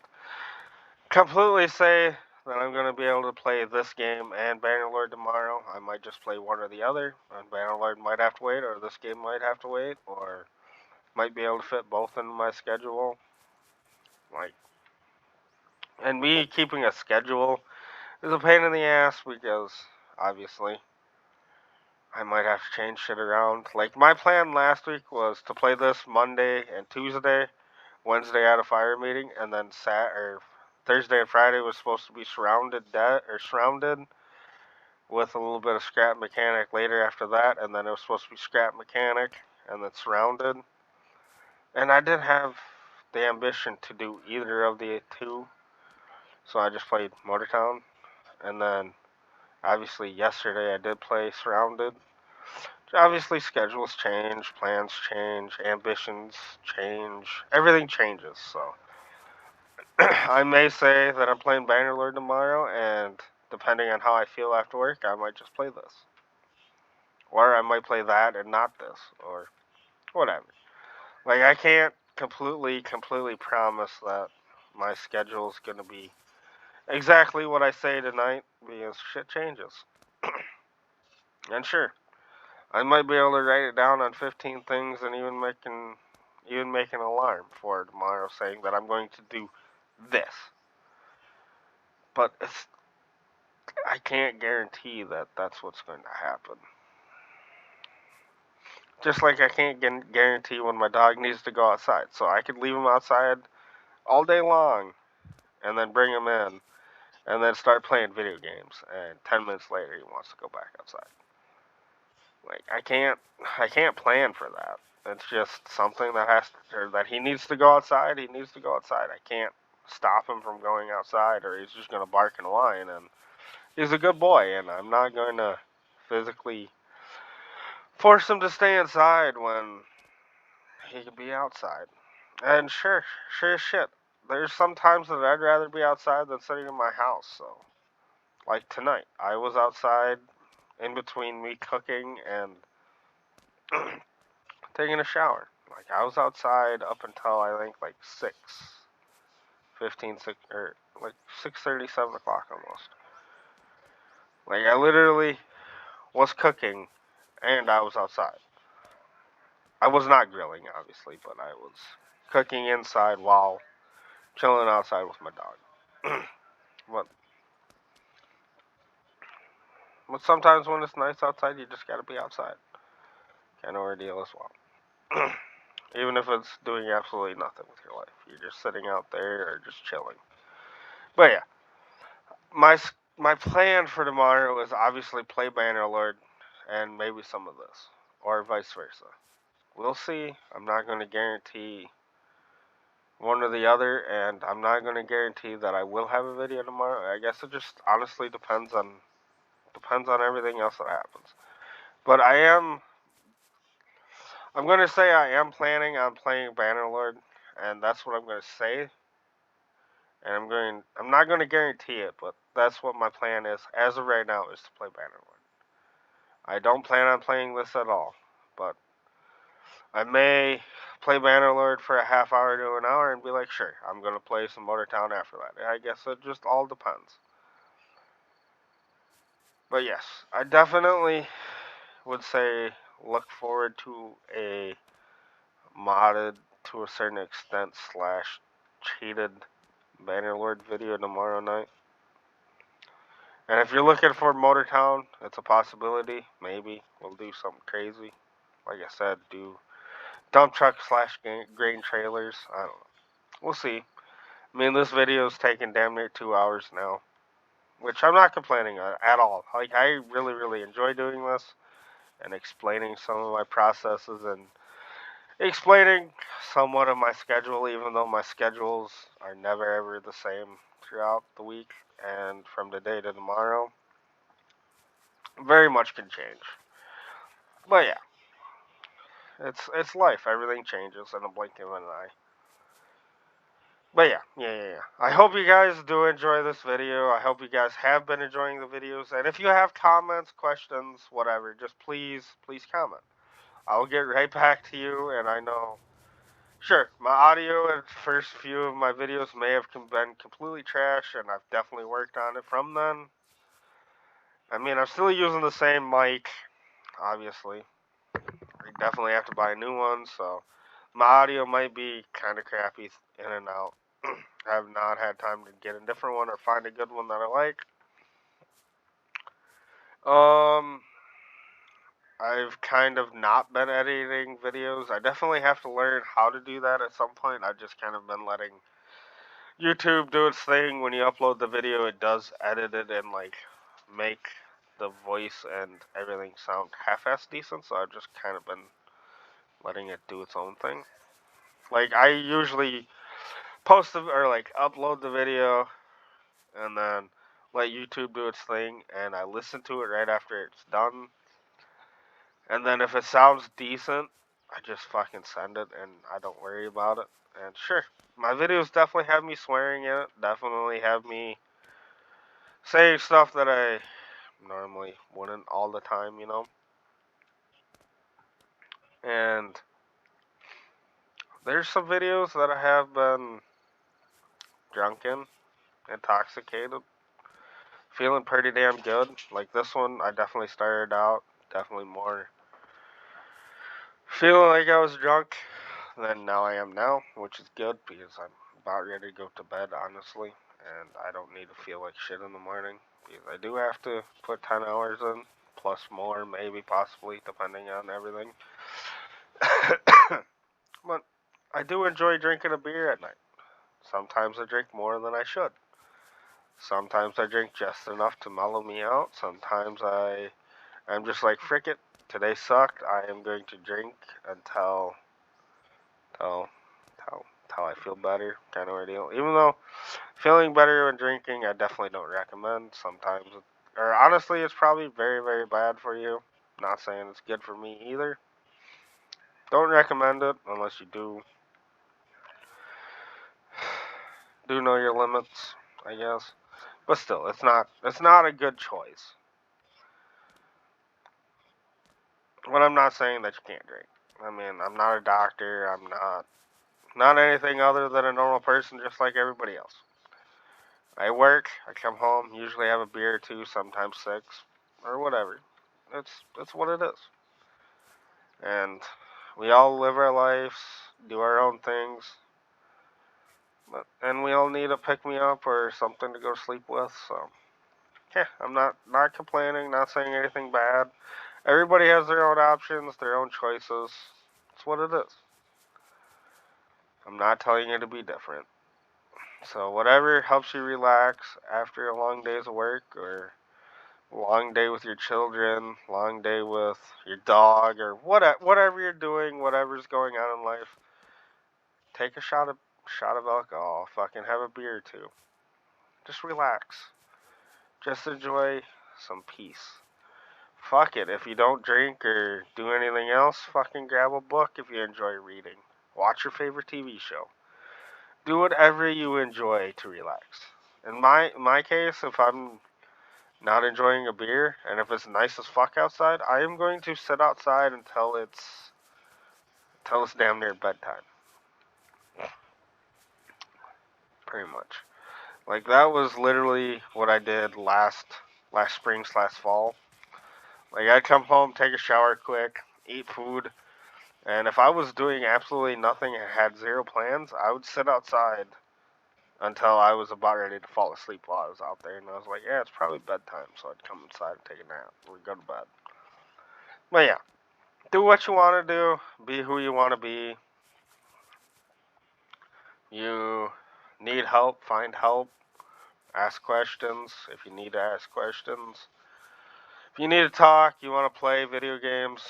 [SPEAKER 1] completely say that I'm going to be able to play this game and Bannerlord tomorrow. I might just play one or the other, and Bannerlord might have to wait, or this game might have to wait, or might be able to fit both into my schedule. Like, and me keeping a schedule is a pain in the ass because obviously I might have to change shit around. Like, my plan last week was to play this Monday and Tuesday, Wednesday at a fire meeting, and then Thursday and Friday was supposed to be surrounded with a little bit of Scrap Mechanic later after that, and then it was supposed to be Scrap Mechanic and then Surrounded. And I didn't have the ambition to do either of the two, so I just played Motortown. And then, obviously, yesterday I did play Surrounded. Obviously, schedules change, plans change, ambitions change, everything changes, so. I may say that I'm playing Bannerlord tomorrow, and depending on how I feel after work, I might just play this. Or I might play that and not this, or whatever. Like, I can't completely promise that my schedule's gonna be exactly what I say tonight, because shit changes. And sure, I might be able to write it down on 15 things and even make an alarm for tomorrow saying that I'm going to do this. But I can't guarantee that that's what's going to happen. Just like I can't guarantee when my dog needs to go outside. So I could leave him outside all day long and then bring him in and then start playing video games. And 10 minutes later, he wants to go back outside. Like, I can't plan for that. It's just something that or that he needs to go outside. He needs to go outside. I can't stop him from going outside, or he's just gonna bark and whine. And he's a good boy, and I'm not going to physically force him to stay inside when he can be outside. And sure as shit. There's some times that I'd rather be outside than sitting in my house. So, like tonight, I was outside in between me cooking and taking a shower. Like, I was outside up until I think like 6:15, or like 6:30, 7 o'clock almost. Like, I literally was cooking and I was outside. I was not grilling, obviously, but I was cooking inside while chilling outside with my dog. but, but sometimes when it's nice outside, you just gotta be outside. Kind of ordeal as well. Even if it's doing absolutely nothing with your life, you're just sitting out there or just chilling. But yeah, my my plan for tomorrow is obviously play Bannerlord and maybe some of this, or vice versa. We'll see. I'm not going to guarantee one or the other, and I'm not going to guarantee that I will have a video tomorrow. I guess it just honestly depends on everything else that happens. But I'm going to say I am planning on playing Bannerlord, and that's what I'm going to say. And I'm not going to guarantee it, but that's what my plan is as of right now, is to play Bannerlord. I don't plan on playing this at all, but I may play Bannerlord for a half hour to an hour and be like, sure, I'm going to play some Motortown after that. I guess it just all depends. But yes, I definitely would say look forward to a modded, to a certain extent, slash cheated Bannerlord video tomorrow night. And if you're looking for Motortown, it's a possibility. Maybe we'll do something crazy. Like I said, do dump truck slash grain trailers. I don't know. We'll see. I mean, this video's taken damn near 2 hours now, which I'm not complaining at all. Like, I really enjoy doing this and explaining some of my processes and explaining somewhat of my schedule, even though my schedules are never ever the same throughout the week and from today to tomorrow. Very much can change. But yeah, it's life. Everything changes in a blink of an eye. But yeah. I hope you guys do enjoy this video. I hope you guys have been enjoying the videos. And if you have comments, questions, whatever, just please comment. I'll get right back to you. And I know, sure, my audio and first few of my videos may have been completely trash, and I've definitely worked on it from then. I mean, I'm still using the same mic, obviously. I definitely have to buy a new one, so my audio might be kind of crappy in and out. I have not had time to get a different one or find a good one that I like. Um, I've kind of not been editing videos. I definitely have to learn how to do that at some point. I've just kind of been letting YouTube do its thing. When you upload the video, it does edit it and like make the voice and everything sound half-ass decent. So I've just kind of been letting it do its own thing. Like, I usually post or like upload the video and then let YouTube do its thing, and I listen to it right after it's done. And then if it sounds decent, I just fucking send it and I don't worry about it. And sure, my videos definitely have me swearing in it, definitely have me saying stuff that I normally wouldn't all the time, you know? And there's some videos that I have been drunken, intoxicated, feeling pretty damn good. Like this one, I definitely started out definitely more feeling like I was drunk than now I am now, which is good because I'm about ready to go to bed, honestly, and I don't need to feel like shit in the morning because I do have to put 10 hours in, plus more, maybe, possibly, depending on everything. But I do enjoy drinking a beer at night. Sometimes I drink more than I should. Sometimes I drink just enough to mellow me out. Sometimes I'm just like, frick it, today sucked. I am going to drink until until I feel better, kind of ordeal. Even though feeling better when drinking, I definitely don't recommend. Sometimes, or honestly, it's probably very, very bad for you. Not saying it's good for me either. Don't recommend it unless you do know your limits, I guess. But still, it's not a good choice. But I'm not saying that you can't drink. I mean, I'm not a doctor. I'm not anything other than a normal person, just like everybody else. I work. I come home. Usually have a beer or two, sometimes six, or whatever. That's what it is. And we all live our lives, do our own things, and we all need a pick me up or something to go to sleep with. So yeah, I'm not complaining, not saying anything bad. Everybody has their own options, their own choices. It's what it is. I'm not telling you to be different. So whatever helps you relax after a long day's of work or long day with your children, long day with your dog, or whatever you're doing, whatever's going on in life, take a shot of alcohol. Fucking have a beer or two. Just relax. Just enjoy some peace. Fuck it. If you don't drink or do anything else, fucking grab a book if you enjoy reading. Watch your favorite TV show. Do whatever you enjoy to relax. In my case, if I'm not enjoying a beer and if it's nice as fuck outside, I am going to sit outside until it's damn near bedtime. Pretty much. Like that was literally what I did last spring slash fall. Like I'd come home, take a shower quick, eat food, and if I was doing absolutely nothing and had zero plans, I would sit outside until I was about ready to fall asleep while I was out there. And I was like, yeah, it's probably bedtime, so I'd come inside and take a nap or go to bed. But yeah, do what you want to do, be who you want to be. You need help, find help, ask questions if you need to ask questions. If you need to talk, you want to play video games,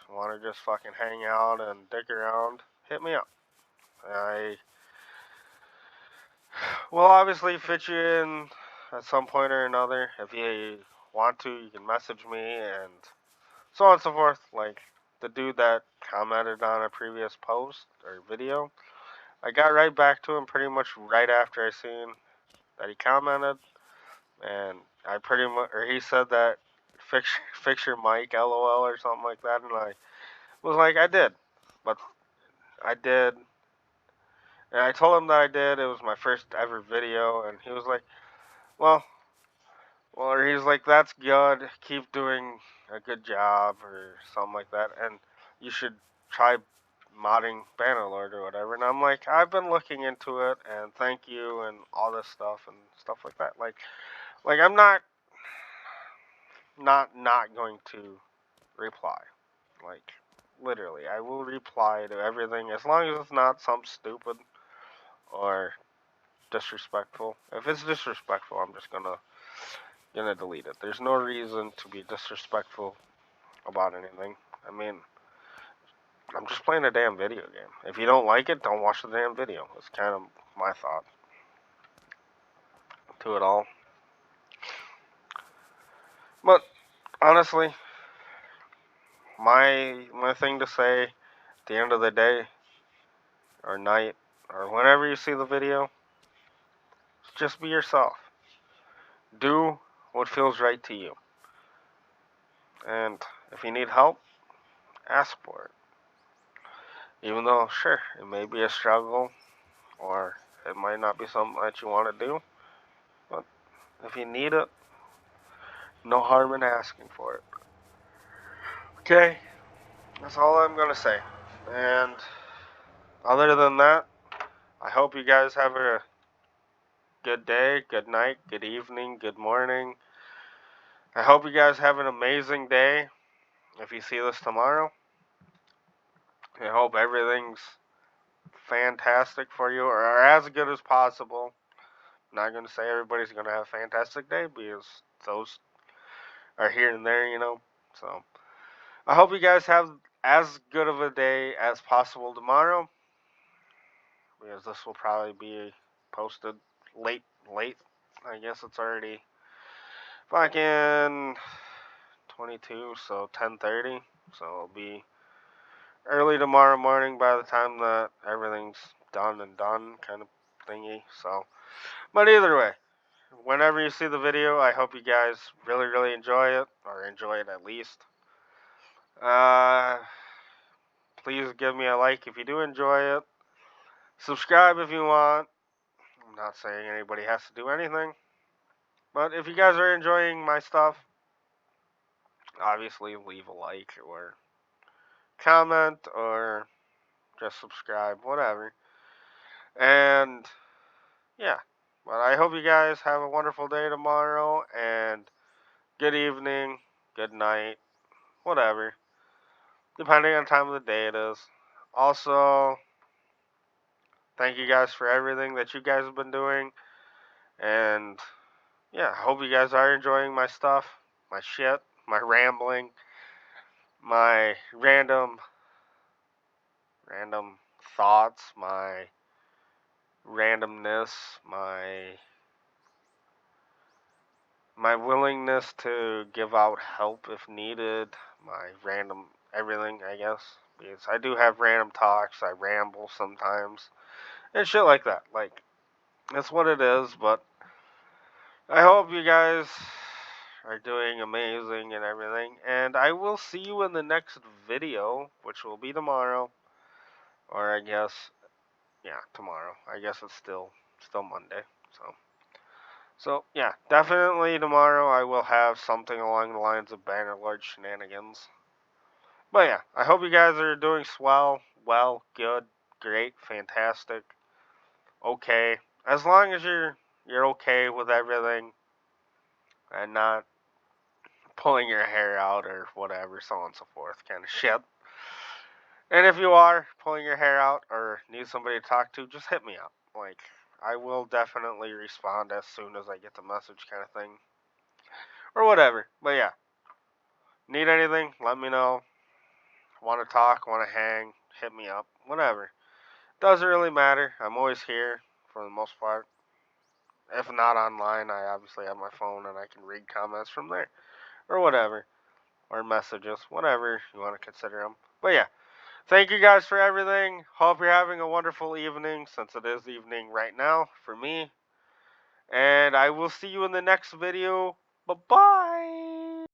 [SPEAKER 1] want to just fucking hang out and dick around, hit me up. I will obviously fit you in at some point or another. If you want to, you can message me and so on and so forth. Like the dude that commented on a previous post or video, I got right back to him pretty much right after I seen that he commented, and I pretty much, or he said that fix your mic, lol, or something like that, and I was like, I did, but I did, and I told him that I did. It was my first ever video, and he was like, well, or he's like, that's good. Keep doing a good job, or something like that, and you should try modding Bannerlord or whatever. And I'm like, I've been looking into it, and thank you, and all this stuff and stuff like that. Like I'm not going to reply. Like, literally, I will reply to everything as long as it's not something stupid or disrespectful. If it's disrespectful, I'm just gonna delete it. There's no reason to be disrespectful about anything. I mean, I'm just playing a damn video game. If you don't like it, don't watch the damn video. That's kind of my thought to it all. But honestly, my thing to say at the end of the day or night or whenever you see the video, is just be yourself. Do what feels right to you. And if you need help, ask for it. Even though, sure, it may be a struggle or it might not be something that you want to do, but if you need it, no harm in asking for it. Okay? That's all I'm going to say. And other than that, I hope you guys have a good day, good night, good evening, good morning. I hope you guys have an amazing day. If you see this tomorrow, I hope everything's fantastic for you or as good as possible. I'm not going to say everybody's going to have a fantastic day because those are here and there, you know. So I hope you guys have as good of a day as possible tomorrow because this will probably be posted late. I guess it's already fucking 22, so 10:30. So it'll be early tomorrow morning by the time that everything's done, kind of thingy. So, but either way, whenever you see the video, I hope you guys really enjoy it, or enjoy it at least. Please give me a like if you do enjoy it. Subscribe if you want. I'm not saying anybody has to do anything, but if you guys are enjoying my stuff, obviously leave a like or comment or just subscribe, whatever. And yeah, but I hope you guys have a wonderful day tomorrow and good evening, good night, whatever, depending on the time of the day it is. Also, thank you guys for everything that you guys have been doing. And yeah, I hope you guys are enjoying my stuff, my shit, my rambling, my random thoughts, my randomness, my willingness to give out help if needed, my random everything, I guess. Because I do have random talks, I ramble sometimes, and shit like that. Like, that's what it is, but I hope you guys are doing amazing and everything. And I will see you in the next video, which will be tomorrow. Or I guess, yeah, tomorrow. I guess it's still Monday. So yeah, definitely tomorrow I will have something along the lines of Bannerlord shenanigans. But yeah, I hope you guys are doing swell, well, good, great, fantastic, okay. As long as you're okay with everything and not pulling your hair out or whatever, so on and so forth, kind of shit. And if you are pulling your hair out or need somebody to talk to, just hit me up. Like, I will definitely respond as soon as I get the message, kind of thing. Or whatever. But yeah, need anything, let me know. Want to talk, want to hang, hit me up, whatever. Doesn't really matter. I'm always here for the most part. If not online, I obviously have my phone and I can read comments from there. Or whatever. Or messages, whatever you want to consider them. But yeah, thank you guys for everything. Hope you're having a wonderful evening since it is evening right now for me. And I will see you in the next video. Bye bye.